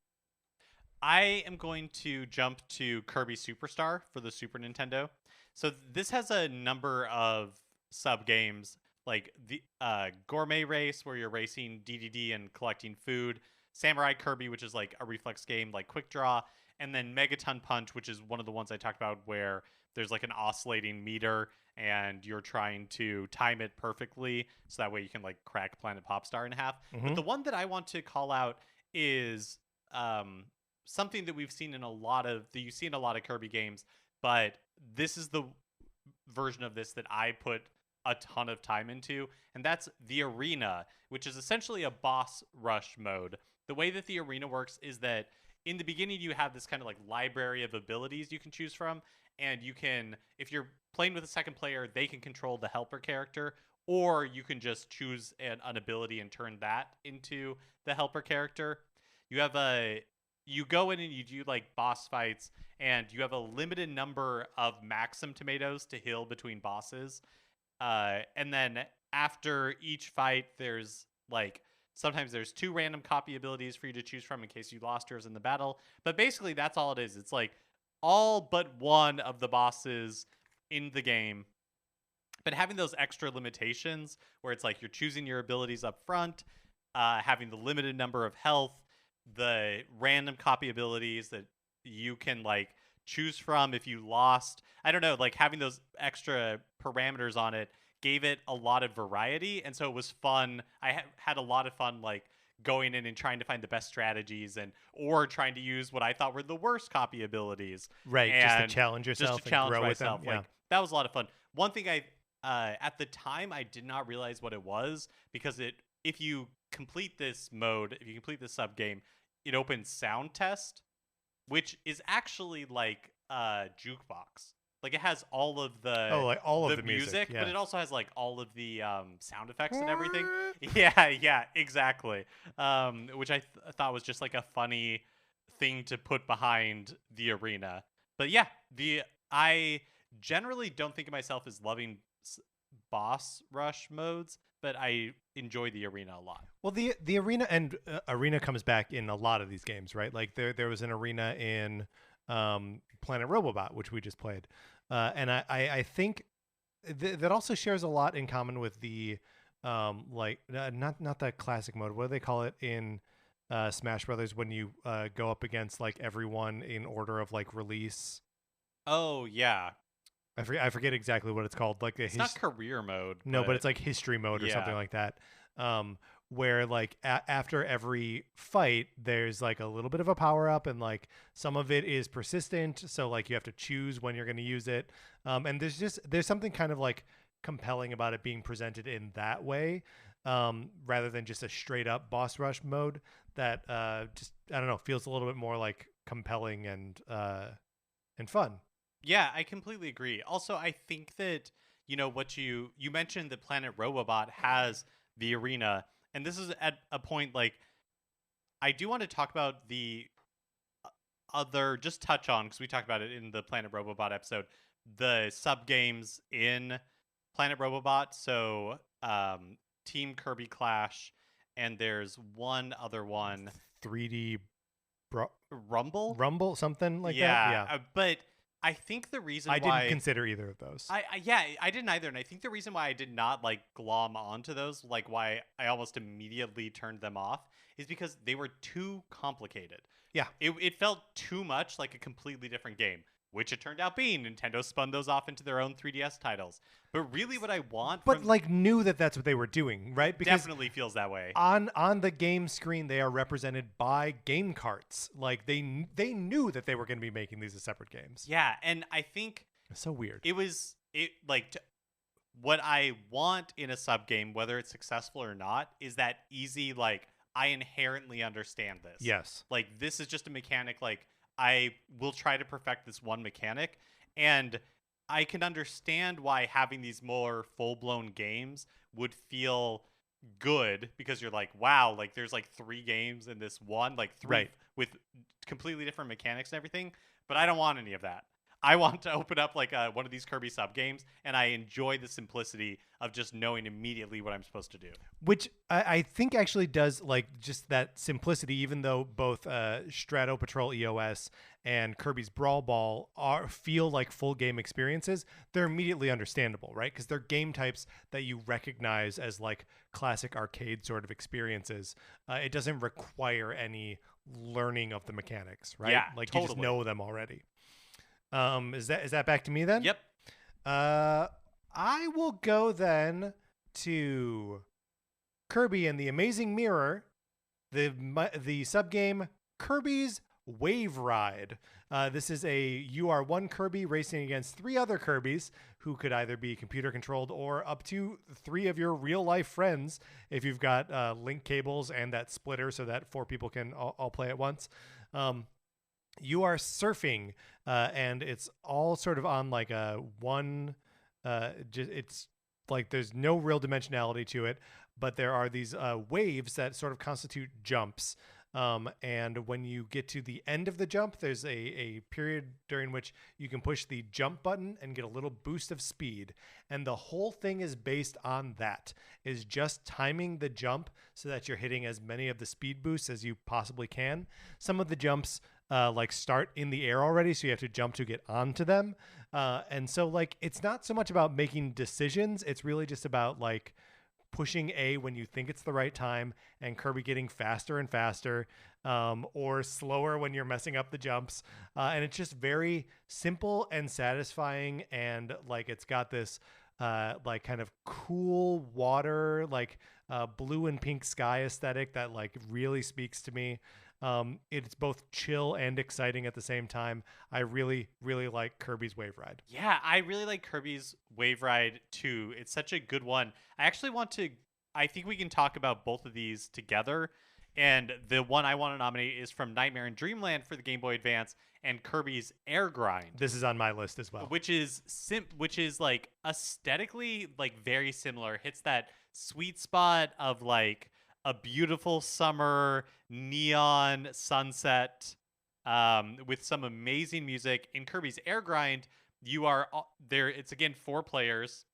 I am going to jump to Kirby Superstar for the Super Nintendo. So this has a number of sub games, like the Gourmet Race, where you're racing DDD and collecting food, Samurai Kirby, which is like a reflex game like Quick Draw, and then Megaton Punch, which is one of the ones I talked about where there's like an oscillating meter and you're trying to time it perfectly so that way you can like crack Planet Popstar in half. But the one that I want to call out is something that we've seen in you see in a lot of Kirby games, but this is the version of this that I put a ton of time into, and that's the arena, which is essentially a boss rush mode. The way that the arena works is that in the beginning you have this kind of like library of abilities you can choose from, and you can, if you're playing with a second player, they can control the helper character, or you can just choose an ability and turn that into the helper character. You go in and you do like boss fights, and you have a limited number of Maxim tomatoes to heal between bosses. And then after each fight, there's like sometimes there's 2 random copy abilities for you to choose from in case you lost yours in the battle. But basically, that's all it is. It's like all but one of the bosses in the game, but having those extra limitations where it's like you're choosing your abilities up front, having the limited number of health, the random copy abilities that you can like choose from if you lost. I don't know, like having those extra parameters on it gave it a lot of variety, and so it was fun. I had a lot of fun like going in and trying to find the best strategies and or trying to use what I thought were the worst copy abilities. Right, just to And challenge just yourself to and challenge grow with myself. them. Yeah. Like that was a lot of fun. One thing I at the time I did not realize what it was because if you complete this mode, if you complete this sub game, it opens sound test, which is actually like a jukebox. Like it has all of Oh, like all of the music, but yeah. it also has like all of the sound effects and everything. Yeah, exactly. Which I thought was just like a funny thing to put behind the arena. But yeah, I generally don't think of myself as loving boss rush modes, but I enjoy the arena a lot. Well, the arena and arena comes back in a lot of these games, right? Like there was an arena in Planet Robobot, which we just played, and I think that also shares a lot in common with the like not that classic mode. What do they call it in Smash Brothers when you go up against like everyone in order of like release? Oh yeah, I forget exactly what it's called. Like it's not career mode. No, but it's like history mode or something like that. Where like after every fight, there's like a little bit of a power up, and like some of it is persistent. So like you have to choose when you're going to use it. And there's something kind of like compelling about it being presented in that way, rather than just a straight up boss rush mode that just I don't know feels a little bit more like compelling and fun. Yeah, I completely agree. Also, I think that what you mentioned that Planet Robobot has the arena, and this is at a point like I do want to talk about the other, just touch on because we talked about it in the Planet Robobot episode, the sub games in Planet Robobot. So, Team Kirby Clash, and there's one other one, 3D Rumble, something like that. Yeah, but I think the reason I why didn't consider either of those. I didn't either, and I think the reason why I did not like glom onto those, like why I almost immediately turned them off, is because they were too complicated. Yeah, it felt too much like a completely different game, which it turned out being. Nintendo spun those off into their own 3DS titles. But really, what I want, like knew that that's what they were doing, right? Because definitely feels that way. On the game screen, they are represented by game carts. Like they knew that they were going to be making these as separate games. Yeah, and I think it's so weird. What I want in a sub game, whether it's successful or not, is that easy. Like I inherently understand this. Yes. Like this is just a mechanic. Like I will try to perfect this one mechanic, and I can understand why having these more full-blown games would feel good, because you're like, wow, like there's like 3 games in this one, like 3 right. with completely different mechanics and everything. But I don't want any of that. I want to open up like one of these Kirby sub games, and I enjoy the simplicity of just knowing immediately what I'm supposed to do. Which I think actually does, like, just that simplicity, even though both Strato Patrol EOS and Kirby's Brawl Ball feel like full game experiences, they're immediately understandable, right? Because they're game types that you recognize as like classic arcade sort of experiences. It doesn't require any learning of the mechanics, right? Yeah, like totally. You just know them already. Is that back to me then? Yep. I will go then to Kirby and the Amazing Mirror, the sub game Kirby's Wave Ride. This is you are one Kirby racing against 3 other Kirbys who could either be computer controlled or up to 3 of your real life friends if you've got link cables and that splitter so that 4 people can all play at once. You are surfing, and it's all sort of on like a one. It's like there's no real dimensionality to it, but there are these waves that sort of constitute jumps. And when you get to the end of the jump, there's a period during which you can push the jump button and get a little boost of speed. And the whole thing is based on that, is just timing the jump so that you're hitting as many of the speed boosts as you possibly can. Some of the jumps like start in the air already, so you have to jump to get onto them. And so like it's not so much about making decisions, it's really just about like pushing A when you think it's the right time, and Kirby getting faster and faster, or slower when you're messing up the jumps. And it's just very simple and satisfying. And like, it's got this like kind of cool water, like blue and pink sky aesthetic that like really speaks to me. It's both chill and exciting at the same time. I really, really like Kirby's Wave Ride. Yeah, I really like Kirby's Wave Ride too. It's such a good one. I think we can talk about both of these together. And the one I want to nominate is from Nightmare in Dreamland for the Game Boy Advance and Kirby's Air Grind. This is on my list as well. Which is like aesthetically like very similar. Hits that sweet spot of like a beautiful summer neon sunset with some amazing music. In Kirby's Air Grind, you are there. It's again 4 players,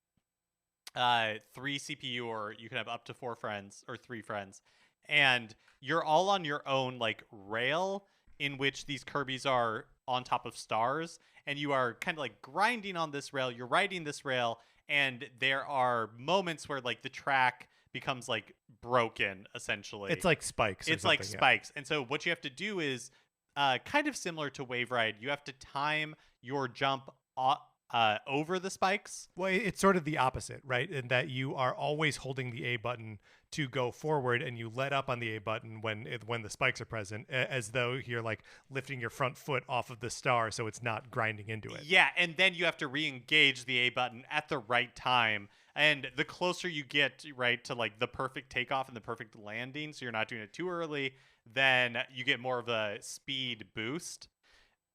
3 CPU, or you can have up to 4 friends or 3 friends, and you're all on your own like rail in which these Kirbys are on top of stars, and you are kind of like grinding on this rail. You're riding this rail, and there are moments where like the track becomes like broken essentially. It's like spikes. It's like spikes. And so what you have to do is kind of similar to Wave Ride. You have to time your jump over the spikes. Well, it's sort of the opposite, right? In that you are always holding the A button to go forward, and you let up on the A button when the spikes are present, as though you're like lifting your front foot off of the star, so it's not grinding into it. Yeah, and then you have to re-engage the A button at the right time. And the closer you get, right, to like the perfect takeoff and the perfect landing, so you're not doing it too early, then you get more of a speed boost.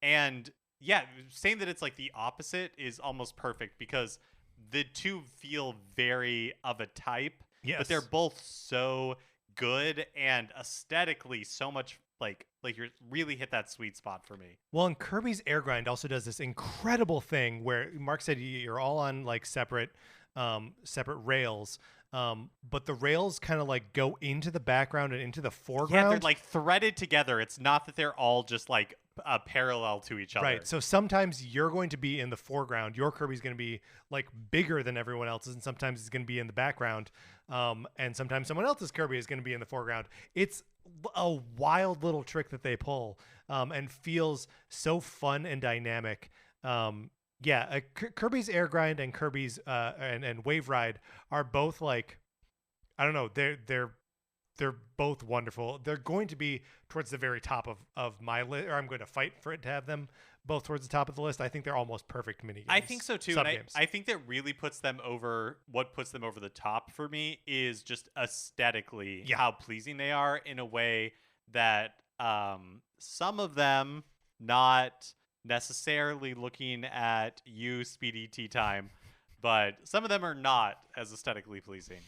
And yeah, saying that it's like the opposite is almost perfect, because the two feel very of a type. Yes. But they're both so good and aesthetically so much like you're really hit that sweet spot for me. Well, and Kirby's Air Grind also does this incredible thing where Mark said you're all on like separate rails. But the rails kind of like go into the background and into the foreground. Yeah, they're like threaded together. It's not that they're all just like parallel to each other. Right. So sometimes you're going to be in the foreground. Your Kirby's going to be like bigger than everyone else's, and sometimes it's going to be in the background. And sometimes someone else's Kirby is going to be in the foreground. It's a wild little trick that they pull, and feels so fun and dynamic. Kirby's Air Grind and Kirby's and Wave Ride are both like, I don't know, they're both wonderful. They're going to be towards the very top of my list, or I'm going to fight for it to have them both towards the top of the list. I think they're almost perfect mini games. I think so too. And I think that really puts them over. What puts them over the top for me is just aesthetically how pleasing they are, in a way that some of them, not necessarily looking at you, Speedy Tea Time, but some of them are not as aesthetically pleasing.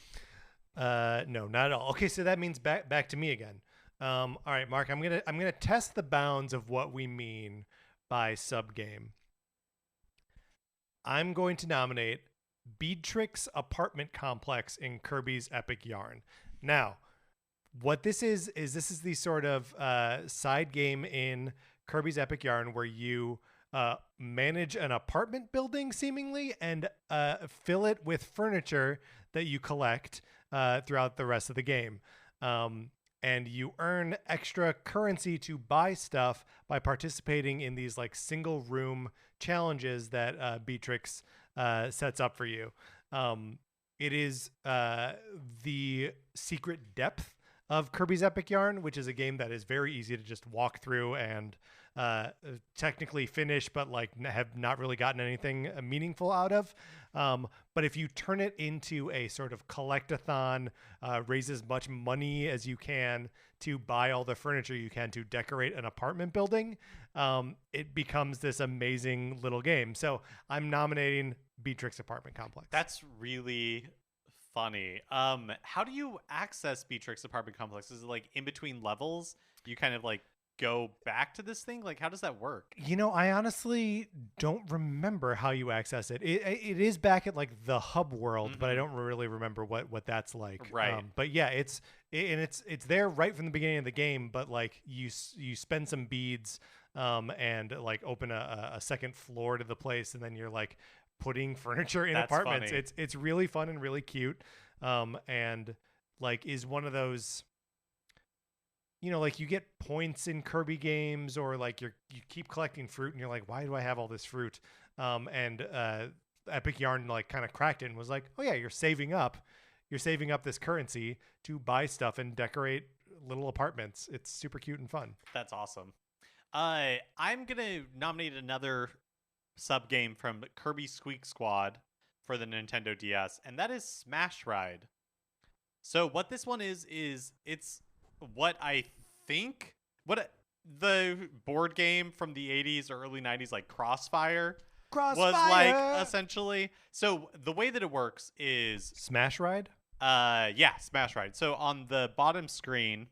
No, not at all. Okay, so that means back to me again. All right, Mark, I'm gonna test the bounds of what we mean by subgame. I'm going to nominate Beatrix Apartment Complex in Kirby's Epic Yarn. Now, what this is this is the sort of side game in Kirby's Epic Yarn where you manage an apartment building, seemingly, and fill it with furniture that you collect throughout the rest of the game. And you earn extra currency to buy stuff by participating in these like single room challenges that Beatrix sets up for you. It is the secret depth of Kirby's Epic Yarn, which is a game that is very easy to just walk through and technically finish, but like have not really gotten anything meaningful out of. But if you turn it into a sort of collectathon, raise as much money as you can to buy all the furniture you can to decorate an apartment building, it becomes this amazing little game. So I'm nominating Beatrix Apartment Complex. That's really funny. How do you access Beatrix Apartment Complex? Is it like in between levels? You kind of like go back to this thing? Like, how does that work? You know, I honestly don't remember how you access it. It is back at like the hub world, but I don't really remember what that's like. Right. But yeah, it's there right from the beginning of the game. But like you spend some beads, and like open a second floor to the place, and then you're like putting furniture in That's apartments. funny. It's really fun and really cute, and like is one of those. Like you get points in Kirby games, or like you keep collecting fruit, and you're like, why do I have all this fruit? And Epic Yarn like kind of cracked it and was like, oh yeah, you're saving up this currency to buy stuff and decorate little apartments. It's super cute and fun. That's awesome. I'm gonna nominate another sub game from Kirby Squeak Squad for the Nintendo DS, and that is Smash Ride. So what this one is it's what I think the board game from the 80s or early 90s, like Crossfire was like, essentially. So the way that it works is Smash Ride. yeah, Smash Ride. So on the bottom screen,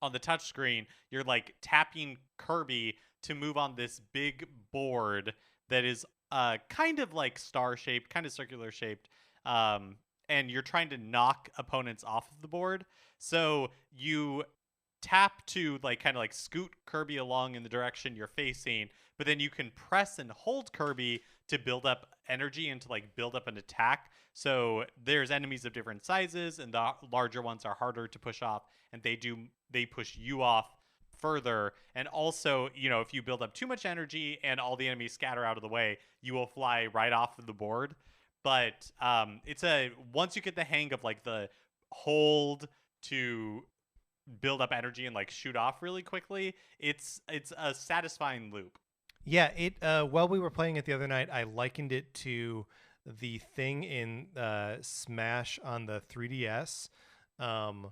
on the touch screen, you're like tapping Kirby to move on this big board that is kind of like star shaped, kind of circular shaped. And you're trying to knock opponents off of the board. So you tap to like kind of like scoot Kirby along in the direction you're facing, but then you can press and hold Kirby to build up energy and to like build up an attack. So there's enemies of different sizes, and the larger ones are harder to push off, and they push you off further. And also, if you build up too much energy and all the enemies scatter out of the way, you will fly right off of the board. But once you get the hang of like the hold to build up energy and like shoot off really quickly, it's a satisfying loop. Yeah, while we were playing it the other night, I likened it to the thing in Smash on the 3DS. I'm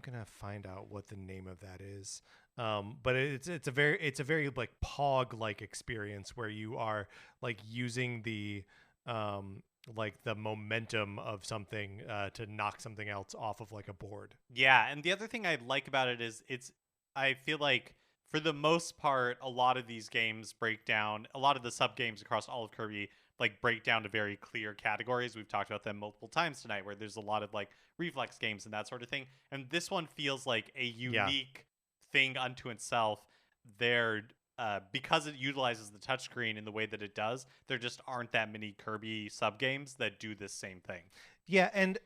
gonna find out what the name of that is. But it's a very like Pog like experience where you are like using the like the momentum of something to knock something else off of like a board. Yeah, and the other thing I like about it is I feel like for the most part, a lot of these games break down, a lot of the sub games across all of Kirby like break down to very clear categories. We've talked about them multiple times tonight, where there's a lot of like reflex games and that sort of thing. And this one feels like a unique thing unto itself. Because it utilizes the touchscreen in the way that it does, there just aren't that many Kirby sub games that do this same thing. Yeah, and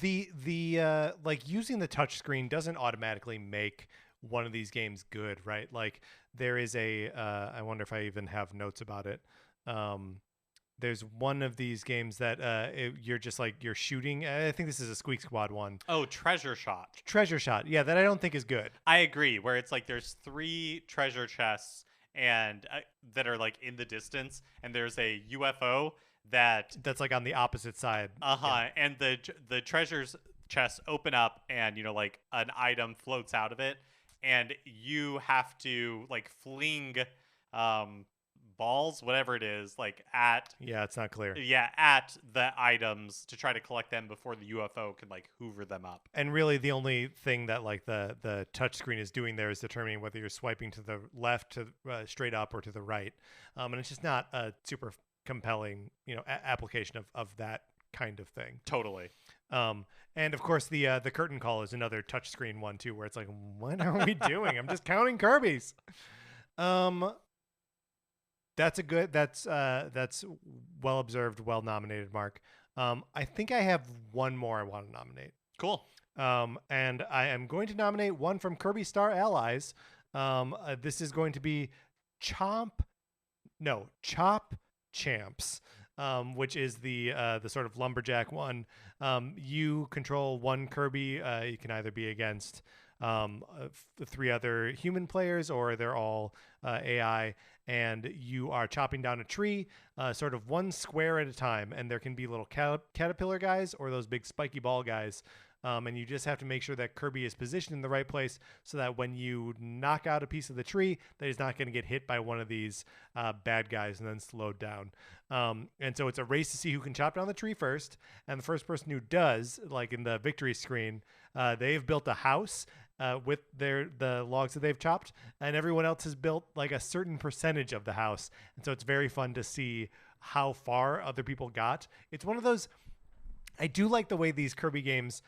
the like using the touchscreen doesn't automatically make one of these games good, right? Like there is I wonder if I even have notes about it. There's one of these games that you're just like you're shooting. I think this is a Squeak Squad one. Oh, Treasure Shot. Treasure Shot. Yeah, that I don't think is good. I agree. Where it's like there's 3 treasure chests and that are like in the distance, and there's a UFO that's like on the opposite side. Yeah. And the treasures chests open up, and like an item floats out of it, and you have to like fling balls, whatever it is, like at it's not clear. At the items to try to collect them before the UFO can like hoover them up. And really the only thing that like the touch screen is doing there is determining whether you're swiping to the left, to straight up, or to the right. And it's just not a super compelling application of that kind of thing. Totally. And of course the curtain call is another touch screen one too, where it's like, what are we doing? I'm just counting Kirby's. That's well observed, well nominated, Mark. I think I have one more I want to nominate. Cool. And I am going to nominate one from Kirby Star Allies. This is going to be Chop Champs, which is the sort of lumberjack one. You control one Kirby. You can either be against 3 other human players, or they're all AI, and you are chopping down a tree sort of one square at a time, and there can be little caterpillar guys or those big spiky ball guys, and you just have to make sure that Kirby is positioned in the right place so that when you knock out a piece of the tree, that he's not going to get hit by one of these bad guys and then slowed down. And so it's a race to see who can chop down the tree first, and the first person who does, like in the victory screen, they've built a house with the logs that they've chopped, and everyone else has built like a certain percentage of the house. And so it's very fun to see how far other people got. It's one of those, I do like the way these Kirby games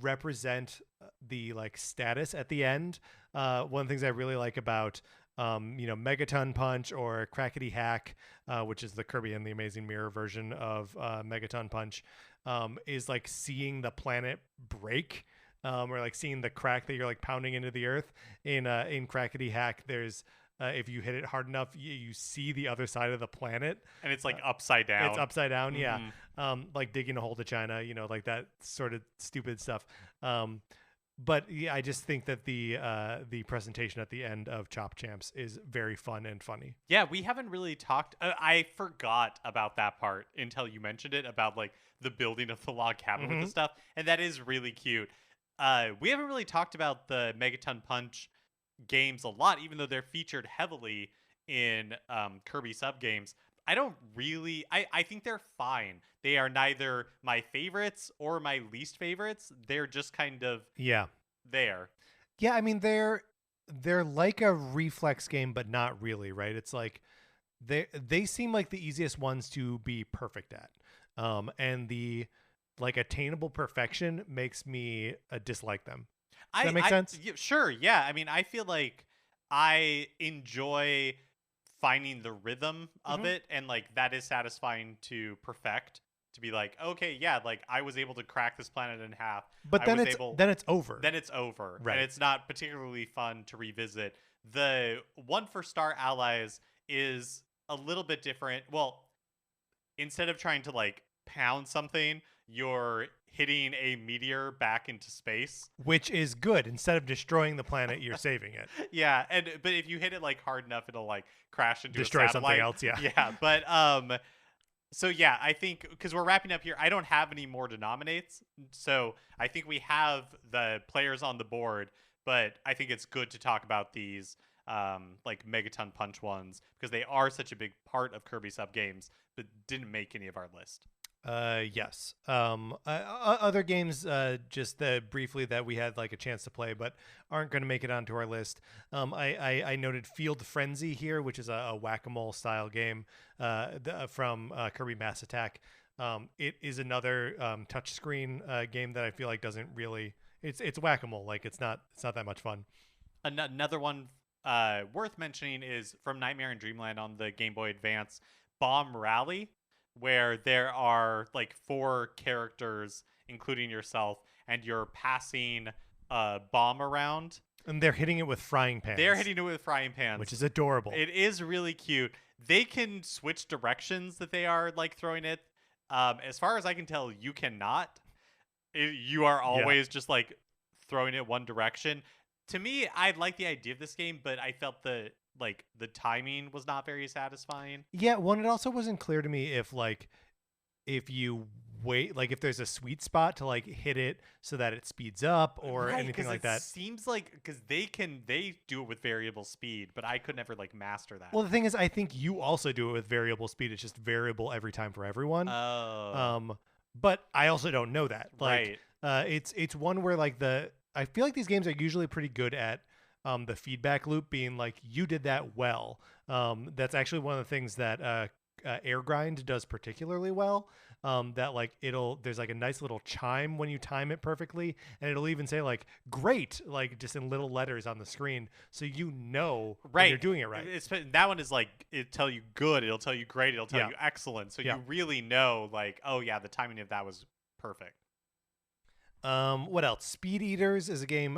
represent the like status at the end. One of the things I really like about Megaton Punch or Crackety Hack, which is the Kirby and the Amazing Mirror version of Megaton Punch, is like seeing the planet break. Or like seeing the crack that you're like pounding into the earth. In Crackety Hack, there's if you hit it hard enough, you see the other side of the planet, and it's like upside down. It's upside down, yeah. Mm-hmm. Like digging a hole to China, like that sort of stupid stuff. But yeah, I just think that the presentation at the end of Chop Champs is very fun and funny. Yeah, we haven't really talked. I forgot about that part until you mentioned it about like the building of the log cabin with the stuff, and that is really cute. We haven't really talked about the Megaton Punch games a lot, even though they're featured heavily in Kirby sub games. I don't really. I think they're fine. They are neither my favorites or my least favorites. They're just kind of there. Yeah, I mean they're like a reflex game, but not really, right? It's like they seem like the easiest ones to be perfect at, and the like attainable perfection makes me dislike them. Does that make sense? Sure. Yeah. I mean, I feel like I enjoy finding the rhythm of it, and like that is satisfying to perfect. To be like, okay, yeah, like I was able to crack this planet in half, but then it's over. Then it's over, right? And it's not particularly fun to revisit. The one for Star Allies is a little bit different. Well, instead of trying to like pound something, you're hitting a meteor back into space, which is good. Instead of destroying the planet, you're saving it. Yeah, but if you hit it like hard enough, it'll like crash into destroy a satellite. Something else. Yeah, yeah. But so yeah, I think because we're wrapping up here, I don't have any more denominates, so I think we have the players on the board. But I think it's good to talk about these like Megaton Punch ones because they are such a big part of Kirby sub games, but didn't make any of our list. Yes. Other games, just briefly that we had like a chance to play, but aren't going to make it onto our list. I noted Field Frenzy here, which is a whack-a-mole style game, from Kirby Mass Attack. It is another touchscreen game that I feel like doesn't really. It's whack-a-mole. Like it's not that much fun. Another one worth mentioning is from Nightmare in Dreamland on the Game Boy Advance, Bomb Rally, where there are like 4 characters, including yourself, and you're passing a bomb around. And they're hitting it with frying pans. Which is adorable. It is really cute. They can switch directions that they are like throwing it. As far as I can tell, you cannot. You are always just like throwing it one direction. To me, I like the idea of this game, but I felt the timing was not very satisfying. Yeah, it also wasn't clear to me if you wait, like if there's a sweet spot to like hit it so that it speeds up or anything like that. Seems like because they do it with variable speed, but I could never like master that. Well, the thing is, I think you also do it with variable speed. It's just variable every time for everyone. Oh. But I also don't know that. Right. It's one where like I feel like these games are usually pretty good at the feedback loop being like, you did that well. That's actually one of the things that Air Grind does particularly well. That like there's like a nice little chime when you time it perfectly, and it'll even say like great, like just in little letters on the screen, so when you're doing it right. That one is like it'll tell you good, it'll tell you great, it'll tell you excellent, so you really know like, oh yeah, the timing of that was perfect. What else? Speed Eaters is a game,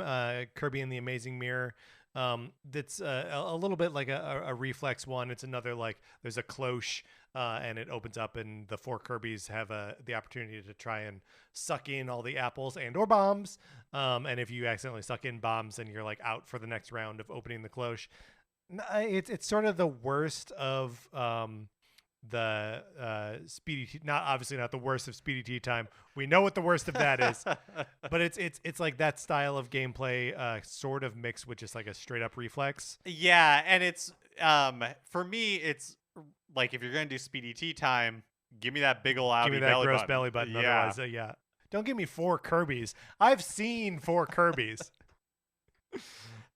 Kirby and the Amazing Mirror. That's a little bit like a reflex one. It's another like there's a cloche, and it opens up, and the 4 Kirbys have the opportunity to try and suck in all the apples and or bombs. And if you accidentally suck in bombs, then you're like out for the next round of opening the cloche. It's sort of the worst of the speedy obviously not the worst of Speedy Tea Time. We know what the worst of that is, but it's like that style of gameplay, sort of mixed with just like a straight up reflex. Yeah, and it's for me, it's like if you're gonna do Speedy Tea Time, give me that big ol' outie, give me that gross button. belly button. Yeah. Otherwise, don't give me 4 Kirbys. I've seen 4 Kirbys.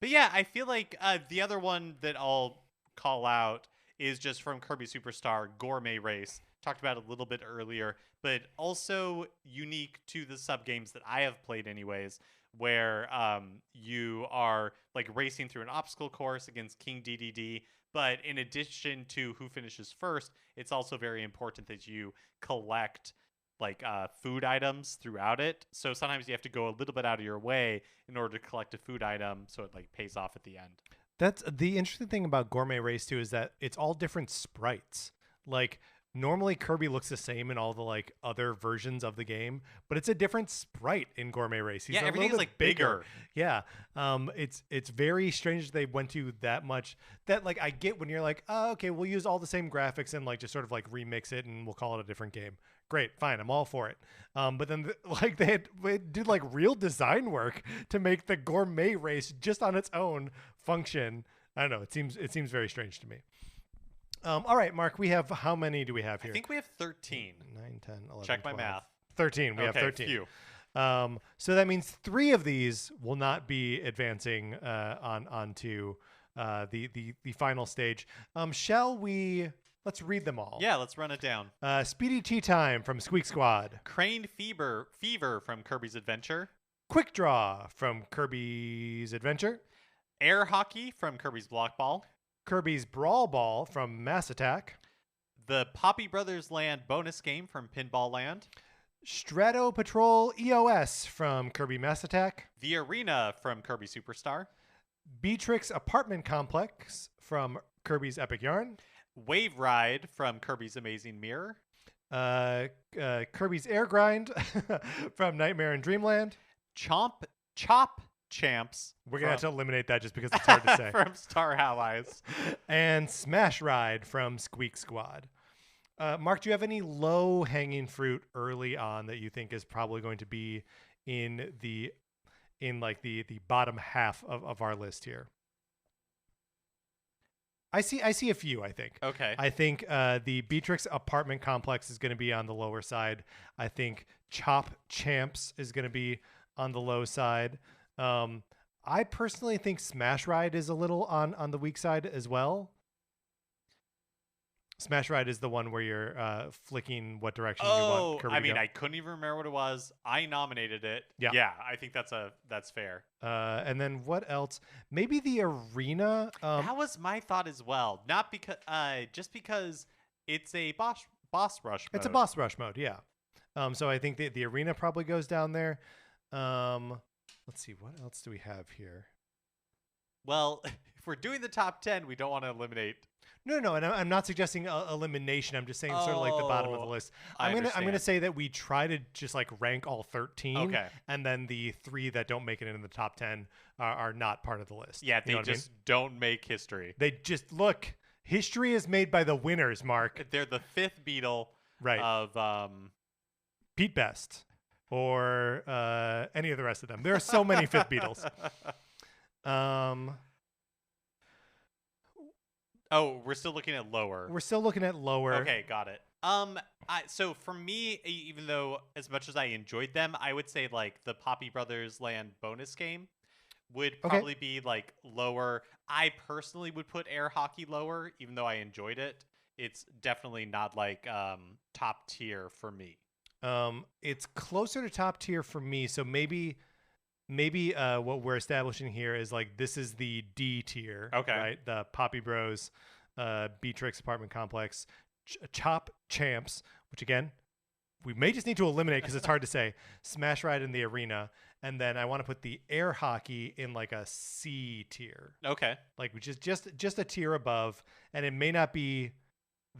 But yeah, I feel like the other one that I'll call out is just from Kirby Superstar Gourmet Race. Talked about it a little bit earlier, but also unique to the sub games that I have played anyways, where you are like racing through an obstacle course against King DDD. But in addition to who finishes first, it's also very important that you collect like food items throughout it. So sometimes you have to go a little bit out of your way in order to collect a food item, so it like pays off at the end. That's the interesting thing about Gourmet Race too, is that it's all different sprites. Like normally Kirby looks the same in all the like other versions of the game, but it's a different sprite in Gourmet Race. He's Yeah, a everything little is bit like bigger. Yeah. It's very strange that they went to that much. That like I get when you're like, oh, okay, we'll use all the same graphics and like just sort of like remix it and we'll call it a different game. Great, fine, I'm all for it. But then like they did like real design work to make the Gourmet Race just on its own function. I don't know. It seems very strange to me. All right, Mark, we have, how many do we have here? I think we have 13. 9, 10, 11, Check my 12. math. 13. We have Okay, 13. phew. So that means 3 of these will not be advancing onto the final stage. Let's read them all. Yeah, let's run it down. Speedy Tea Time from Squeak Squad. Crane Fever from Kirby's Adventure. Quick Draw from Kirby's Adventure. Air Hockey from Kirby's Block Ball. Kirby's Brawl Ball from Mass Attack. The Poppy Brothers Land bonus game from Pinball Land. Strato Patrol EOS from Kirby Mass Attack. The Arena from Kirby Superstar. Beatrix Apartment Complex from Kirby's Epic Yarn. Wave Ride from Kirby's Amazing Mirror. Kirby's Air Grind from Nightmare in Dreamland. Chop Champs. We're going to have to eliminate that just because it's hard to say. From Star Allies. And Smash Ride from Squeak Squad. Mark, do you have any low-hanging fruit early on that you think is probably going to be in the bottom half of our list here? I see a few, I think. Okay. I think the Beatrix Apartment Complex is going to be on the lower side. I think Chop Champs is going to be on the low side. I personally think Smash Ride is a little on the weak side as well. Smash Ride is the one where you're flicking what direction you want Kirby to go. I couldn't even remember what it was. I nominated it. Yeah. Yeah, I think that's fair. And then what else? Maybe the Arena. That was my thought as well. Not because just because it's a boss rush mode. It's a boss rush mode, yeah. So I think the Arena probably goes down there. Let's see, what else do we have here? Well, if we're doing the top 10, we don't want to eliminate. No, and I'm not suggesting elimination. I'm just saying sort of like the bottom of the list. I'm gonna say that we try to just like rank all 13. Okay. And then the 3 that don't make it into the top 10 are not part of the list. Yeah, they just don't make history. They just look. History is made by the winners, Mark. They're the 5th Beetle right. of Pete Best or any of the rest of them. There are so many 5th Beatles. Oh, we're still looking at lower. We're still looking at lower. Okay, got it. So for me, even though as much as I enjoyed them, I would say like the Poppy Brothers Land bonus game would probably be like lower. I personally would put Air Hockey lower, even though I enjoyed it. It's definitely not like top tier for me. It's closer to top tier for me. So maybe what we're establishing here is like this is the D tier. Okay. Right? The Poppy Bros, Beatrix Apartment Complex, Chop Champs, which again, we may just need to eliminate because it's hard to say. Smash Ride in the Arena. And then I want to put the Air Hockey in like a C tier. Okay. Like which is just a tier above. And it may not be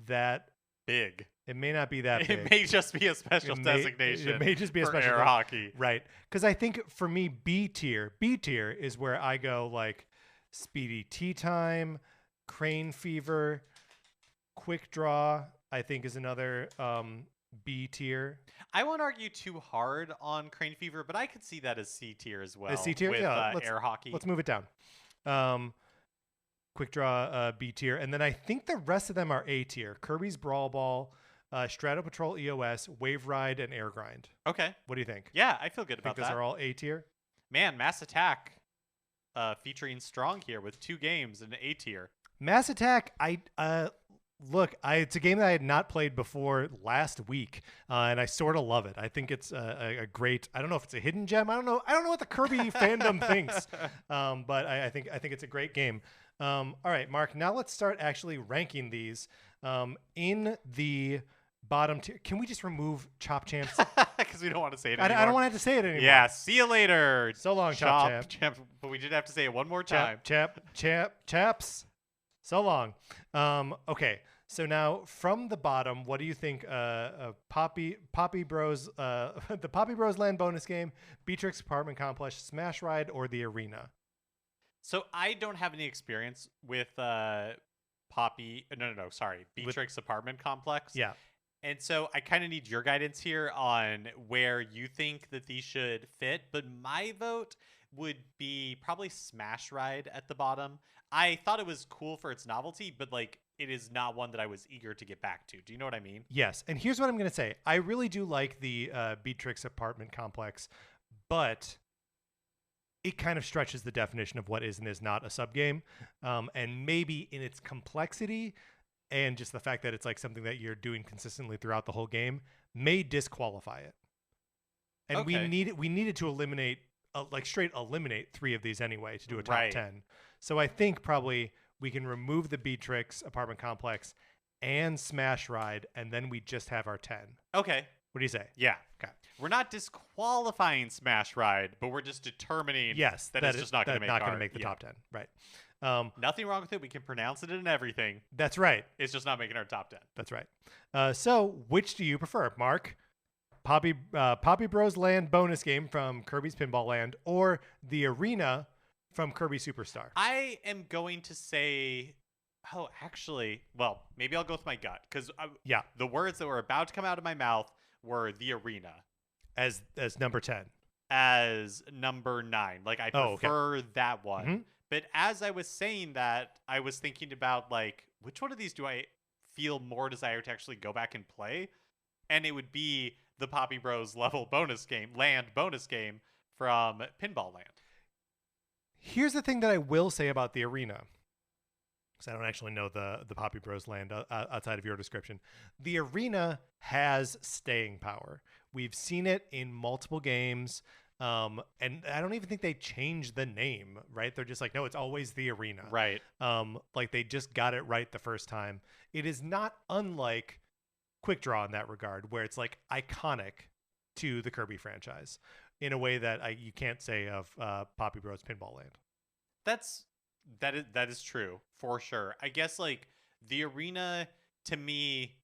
that big. It may not be that big. It may just be a special designation. It may just be a special Air Hockey. Right. Because I think for me, B tier is where I go like Speedy Tea Time, Crane Fever, Quick Draw, I think is another B tier. I won't argue too hard on Crane Fever, but I could see that as C tier as well. As C tier? With, yeah. Air Hockey. Let's move it down. Quick Draw, B tier. And then I think the rest of them are A tier. Kirby's Brawl Ball, Strato Patrol EOS, Wave Ride, and Air Grind. Okay. What do you think? Yeah, I feel good I think about that. those are all A tier? Man, Mass Attack featuring Strong here with 2 games in A tier. Mass Attack, Look, it's a game that I had not played before last week, and I sort of love it. I think it's a great. I don't know if it's a hidden gem. I don't know. I don't know what the Kirby fandom thinks, but I think it's a great game. All right, Mark. Now let's start actually ranking these. In the bottom tier, can we just remove Chop Champs? Because we don't want to say it anymore. I don't want to have to say it anymore. Yeah, see you later. So long, Chop Champ. But we did have to say it one more time. Chaps. So long. Okay. So now from the bottom, what do you think? Poppy Bros, the Poppy Bros Land bonus game, Beatrix Apartment Complex, Smash Ride, or the Arena? So I don't have any experience with Beatrix Apartment Complex. Yeah. And so I kind of need your guidance here on where you think that these should fit. But my vote would be probably Smash Ride at the bottom. I thought it was cool for its novelty, but like it is not one that I was eager to get back to. Do you know what I mean? Yes. And here's what I'm going to say. I really do like the Beatrix Apartment Complex, but it kind of stretches the definition of what is and is not a subgame. And maybe in its complexity and just the fact that it's like something that you're doing consistently throughout the whole game may disqualify it. And Okay. we needed to eliminate straight eliminate 3 of these anyway to do a top Right. 10. So I think probably we can remove the Beatrix Apartment Complex and Smash Ride, and then we just have our 10. Okay. What do you say? Yeah. Okay. We're not disqualifying Smash Ride, but we're just determining Yes, that it's just not going to make the top 10. Right. Nothing wrong with it. We can pronounce it and everything. That's right. It's just not making our top 10. That's right. So which do you prefer, Mark? Poppy Bros Land bonus game from Kirby's Pinball Land, or the Arena from Kirby Superstar? I am going to say, well, maybe I'll go with my gut because Yeah, the words that were about to come out of my mouth were the Arena as number 10. as number 9. Like I Oh, okay. prefer that one. Mhm. But as I was saying that, I was thinking about like which one of these do I feel more desire to actually go back and play? And it would be the Poppy Bros Land bonus game from Pinball Land. Here's the thing that I will say about the Arena, because I don't actually know the Poppy Bros Land outside of your description. The Arena has staying power. We've seen it in multiple games, and I don't even think they changed the name, right? They're just like, no, it's always the Arena. Right. Like they just got it right the first time. It is not unlike Quick Draw in that regard, where it's like iconic to the Kirby franchise in a way that you can't say of Poppy Bros Pinball Land. That is true for sure. I guess like the Arena to me,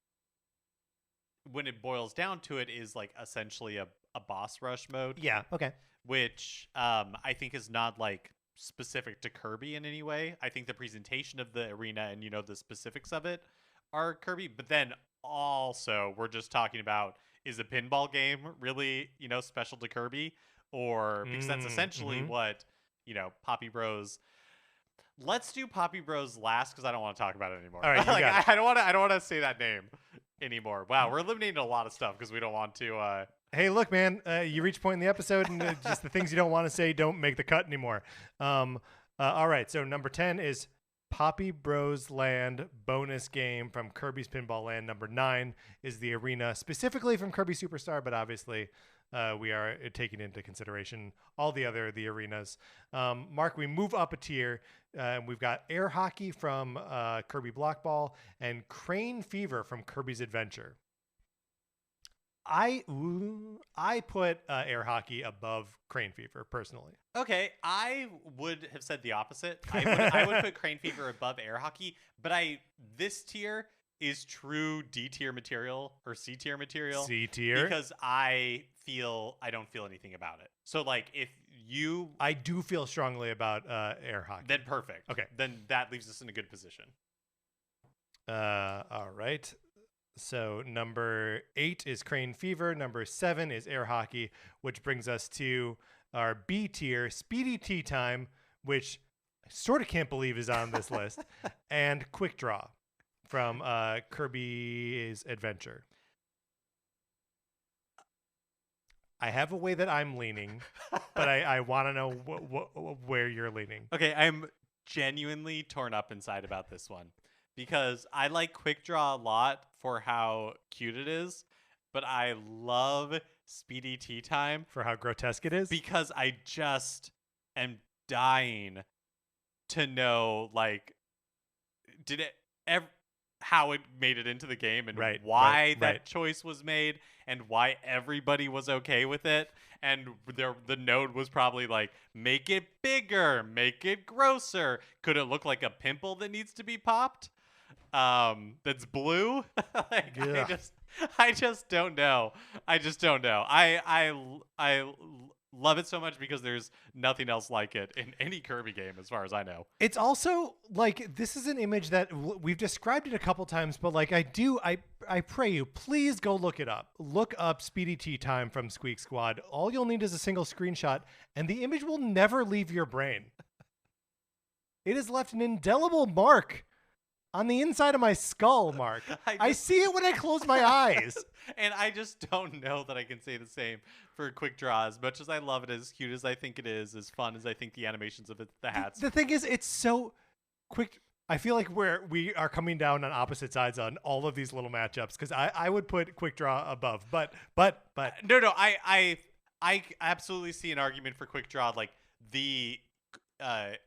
when it boils down to it, is like essentially a boss rush mode. Yeah. Okay. Which I think is not like specific to Kirby in any way. I think the presentation of the Arena and the specifics of it are Kirby, but then also we're just talking about, is a pinball game really special to Kirby, or because that's essentially what Poppy Bros. Let's do Poppy Bros last because I don't want to talk about it anymore. All right, like, got it. I don't want to say that name anymore. Wow, we're eliminating a lot of stuff because we don't want to. Hey, look, man, you reach a point in the episode, and just the things you don't want to say don't make the cut anymore. All right, so number 10 is Poppy Bros Land bonus game from Kirby's Pinball Land. Number 9 is the Arena, specifically from Kirby Superstar, but obviously we are taking into consideration all the arenas. Mark, we move up a tier. We've got Air Hockey from Kirby Block Ball and Crane Fever from Kirby's Adventure. I put Air Hockey above Crane Fever personally. Okay, I would have said the opposite. I would put Crane Fever above Air Hockey, but this tier is true D tier material or C tier material. C tier, because I don't feel anything about it. So like if you, I do feel strongly about Air Hockey. Then perfect. Okay, then that leaves us in a good position. All right. So number 8 is Crane Fever. Number 7 is Air Hockey, which brings us to our B tier, Speedy Tea Time, which I sort of can't believe is on this list, and Quick Draw from Kirby's Adventure. I have a way that I'm leaning, but I want to know where you're leaning. Okay, I'm genuinely torn up inside about this one because I like Quick Draw a lot for how cute it is, but I love Speedy Tea Time For how grotesque it is. because I just am dying to know, like, did it ever how it made it into the game and Right, why right, that right. choice was made and why everybody was okay with it. And the node was probably like, make it bigger, make it grosser. Could it look like a pimple that needs to be popped? That's blue. Like, Yeah. I just don't know. I just don't know. I love it so much because there's nothing else like it in any Kirby game, as far as I know. It's also like this is an image that we've described it a couple times, but like I pray you, please go look it up. Look up Speedy Tea Time from Squeak Squad. All you'll need is a single screenshot, and the image will never leave your brain. It has left an indelible mark on the inside of my skull, Mark. I see it when I close my eyes. And I just don't know that I can say the same for Quick Draw. As much as I love it, as cute as I think it is, as fun as I think the animations of it, the hats. The thing is, it's so quick. I feel like we are coming down on opposite sides on all of these little matchups because I would put Quick Draw above, but No, I absolutely see an argument for Quick Draw, like the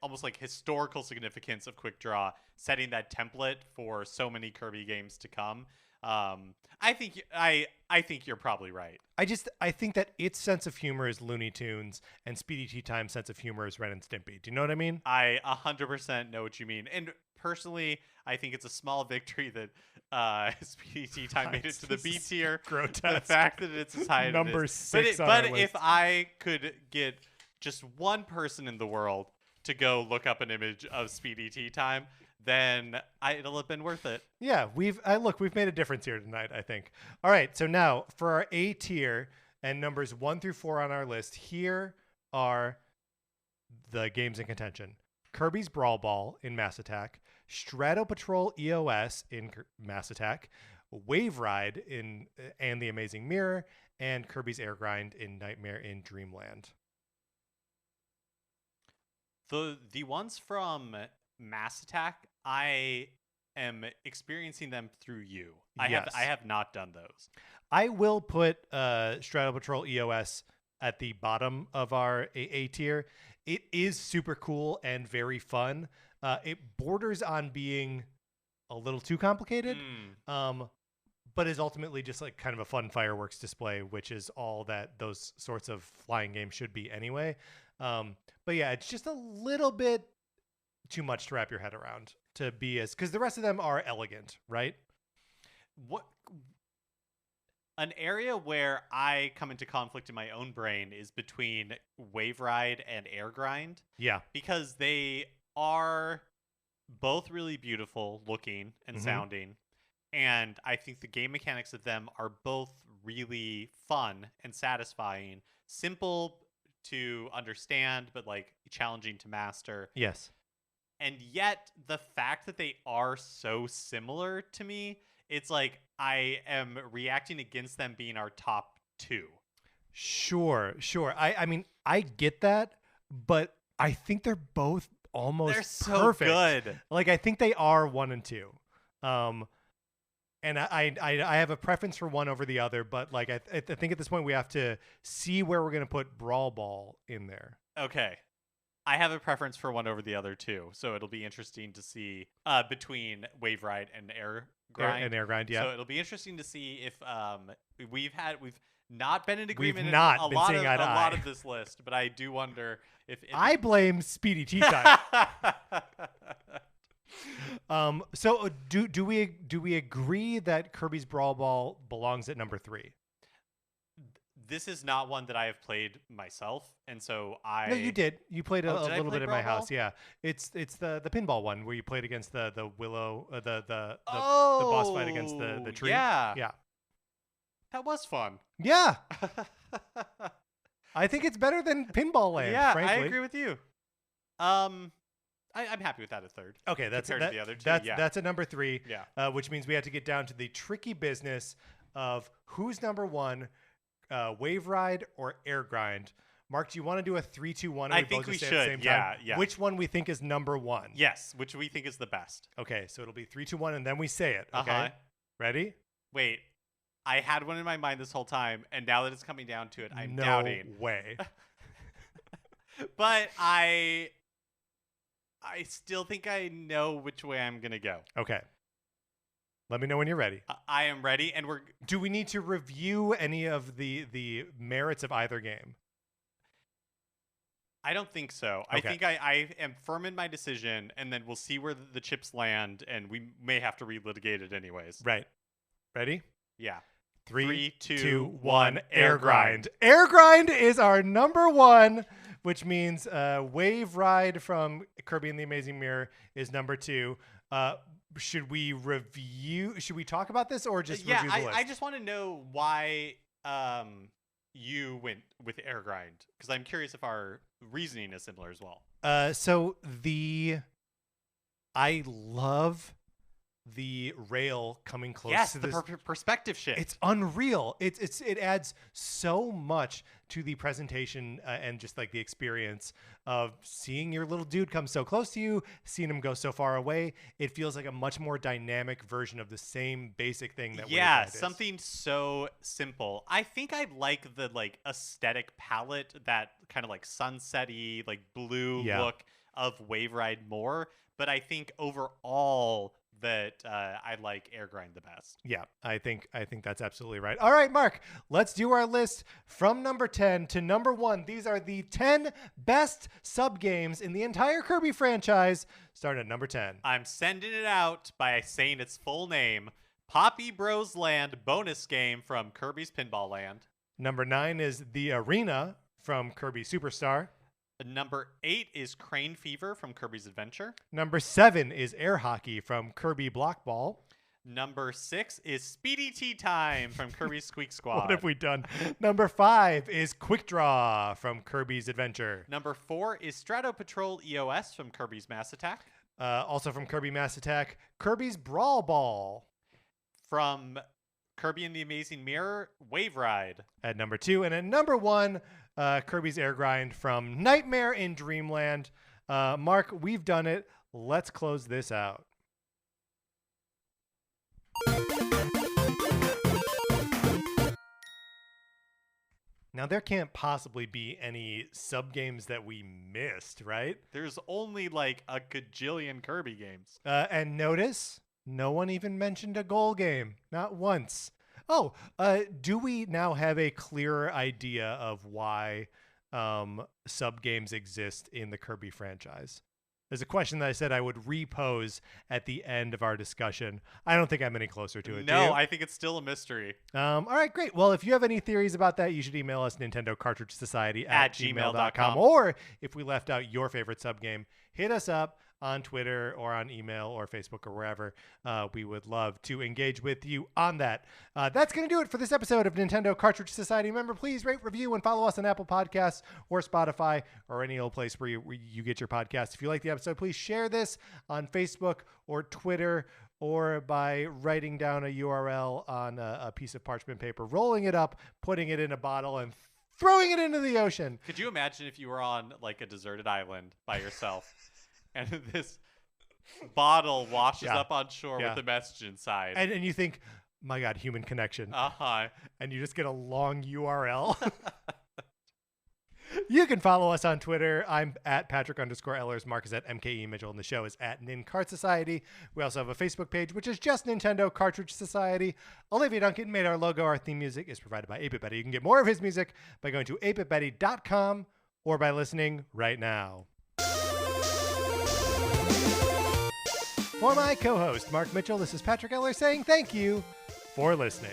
almost like historical significance of Quick Draw setting that template for so many Kirby games to come. I think you're probably right. I think that its sense of humor is Looney Tunes and Speedy Tea Time's sense of humor is Ren and Stimpy. Do you know what I mean? I 100% know what you mean. And personally, I think it's a small victory that Speedy Tea Time made it to the B tier. Grotesque. The fact that it's as high as Number it is. 6 on but our if list. I could get just one person in the world to go look up an image of Speedy Tea Time, then it'll have been worth it. Yeah, we've made a difference here tonight, I think. All right, so now for our A tier and numbers 1 through 4 on our list, here are the games in contention. Kirby's Brawl Ball in Mass Attack, Strato Patrol EOS in Mass Attack, Wave Ride in and the Amazing Mirror, and Kirby's Air Grind in Nightmare in Dreamland. The ones from Mass Attack, I am experiencing them through you. Yes. I have not done those. I will put Strato Patrol EOS at the bottom of our A tier. It is super cool and very fun. It borders on being a little too complicated, but is ultimately just like kind of a fun fireworks display, which is all that those sorts of flying games should be anyway. But yeah, it's just a little bit too much to wrap your head around to be as, because the rest of them are elegant, right? What an area where I come into conflict in my own brain is between Wave Ride and Air Grind. Yeah. Because they are both really beautiful looking and sounding. And I think the game mechanics of them are both really fun and satisfying. Simple to understand, but like challenging to master. Yes. And yet the fact that they are so similar to me, it's like I am reacting against them being our top 2. Sure. I mean, I get that, but I think they're both almost They're so perfect. good. Like, I think they are 1 and 2. And I have a preference for one over the other, but like I think at this point we have to see where we're going to put Brawl Ball in there. Okay. I have a preference for one over the other too, so it'll be interesting to see between Wave Ride and Air Grind. Air Grind, yeah. So it'll be interesting to see if we've not been in agreement. We've not in been seeing eye to a lot eye. of this list, but I do wonder if I blame Speedy Tea Time. So do we agree that Kirby's Brawl Ball belongs at number 3? This is not one that I have played myself, and so No, you did. You played a did I little play bit at my Brawl house. Ball? Yeah, it's the pinball one where you played against the willow, the oh, boss fight against the tree. Yeah, that was fun. Yeah. I think it's better than Pinball Land. Yeah, frankly. I agree with you. I'm happy with that at third. Okay, that's compared to the other two. That's a number 3. Yeah. Which means we have to get down to the tricky business of who's number 1, Wave Ride or Air Grind. Mark, do you want to do a 3, 2, 1? I think we should. Yeah. Which one we think is number 1? Yes, which we think is the best. Okay, so it'll be 3, 2, 1, and then we say it. Okay. Uh-huh. Ready? Wait, I had one in my mind this whole time, and now that it's coming down to it, I'm doubting. No way. But I still think I know which way I'm gonna go. Okay. Let me know when you're ready. I am ready, and Do we need to review any of the merits of either game? I don't think so. Okay. I think I am firm in my decision, and then we'll see where the chips land, and we may have to relitigate it anyways. Right. Ready? Yeah. 3, 2, 2, 1. 1. Air grind. Air grind is our number 1, which means Wave Ride from Kirby and the Amazing Mirror is number 2. Should we talk about this or just review the list? I just want to know why you went with air grind, because I'm curious if our reasoning is similar as well. I love the rail coming close to this. Yes, the perspective shift. It's unreal. It adds so much to the presentation and just like the experience of seeing your little dude come so close to you, seeing him go so far away. It feels like a much more dynamic version of the same basic thing that Wave Ride is. Something so simple. I think I like the aesthetic palette, that kind of sunset-y, blue look of Wave Ride more. But I think overall that I like air grind the best. Yeah, I think that's absolutely right. All right, Mark, let's do our list from number 10 to number 1. These are the 10 best sub games in the entire Kirby franchise. Start at number 10. I'm sending it out by saying its full name: Poppy Bros Land bonus game from Kirby's Pinball Land. Number 9 is The Arena from Kirby Superstar. Number 8 is Crane Fever from Kirby's Adventure. Number 7 is Air Hockey from Kirby Block Ball. Number 6 is Speedy Tea Time from Kirby's Squeak Squad. What have we done? Number 5 is Quick Draw from Kirby's Adventure. Number 4 is Strato Patrol EOS from Kirby's Mass Attack. Also from Kirby Mass Attack, Kirby's Brawl Ball. From Kirby and the Amazing Mirror, Wave Ride. At number 2. And at number 1, Kirby's Air Grind from Nightmare in Dreamland. Mark, we've done it. Let's close this out. Now, there can't possibly be any sub-games that we missed, right? There's only a gajillion Kirby games. And notice, no one even mentioned a goal game. Not once. Oh, do we now have a clearer idea of why sub-games exist in the Kirby franchise? There's a question that I said I would repose at the end of our discussion. I don't think I'm any closer to it. No, I think it's still a mystery. All right, great. Well, if you have any theories about that, you should email us Nintendo Cartridge Society at gmail.com. Or if we left out your favorite sub-game, hit us up on Twitter or on email or Facebook or wherever. We would love to engage with you on that. That's going to do it for this episode of Nintendo Cartridge Society. Remember, please rate, review, and follow us on Apple Podcasts or Spotify or any old place where you get your podcasts. If you like the episode, please share this on Facebook or Twitter, or by writing down a URL on a piece of parchment paper, rolling it up, putting it in a bottle, and throwing it into the ocean. Could you imagine if you were on a deserted island by yourself and this bottle washes up on shore with the message inside? And you think, my God, human connection. Uh-huh. And you just get a long URL. You can follow us on Twitter. I'm at Patrick_Ellers. Mark is at MKE Mitchell, and the show is at Nin Cart Society. We also have a Facebook page, which is just Nintendo Cartridge Society. Olivia Duncan made our logo. Our theme music is provided by 8-Bit Betty. You can get more of his music by going to 8bitbetty.com or by listening right now. For my co-host, Mark Mitchell, this is Patrick Eller saying thank you for listening.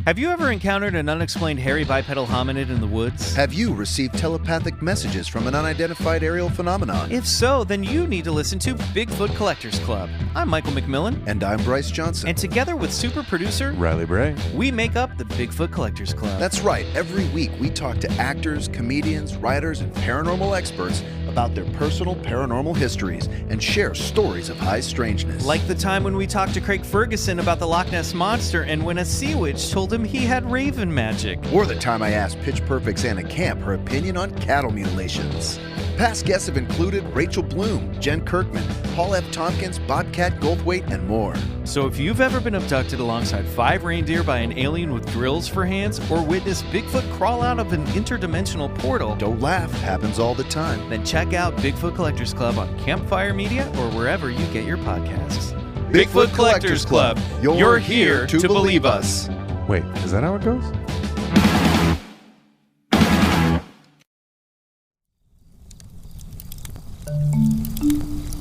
Have you ever encountered an unexplained hairy bipedal hominid in the woods? Have you received telepathic messages from an unidentified aerial phenomenon? If so, then you need to listen to Bigfoot Collectors Club. I'm Michael McMillan. And I'm Bryce Johnson. And together with super producer Riley Bray, we make up the Bigfoot Collectors Club. That's right. Every week we talk to actors, comedians, writers, and paranormal experts about their personal paranormal histories and share stories of high strangeness. Like the time when we talked to Craig Ferguson about the Loch Ness Monster and when a sea witch told him he had raven magic. Or the time I asked Pitch Perfect's Anna Camp her opinion on cattle mutilations. Past guests have included Rachel Bloom, Jen Kirkman, Paul F. Tompkins, Bobcat Goldthwait, and more. So if you've ever been abducted alongside 5 reindeer by an alien with drills for hands or witnessed Bigfoot crawl out of an interdimensional portal, Don't laugh, happens all the time. then check out Bigfoot Collectors Club on Campfire Media or wherever you get your podcasts. Bigfoot Collectors Club. You're here to believe us. wait, is that how it goes?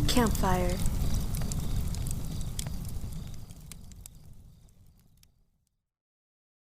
Campfire.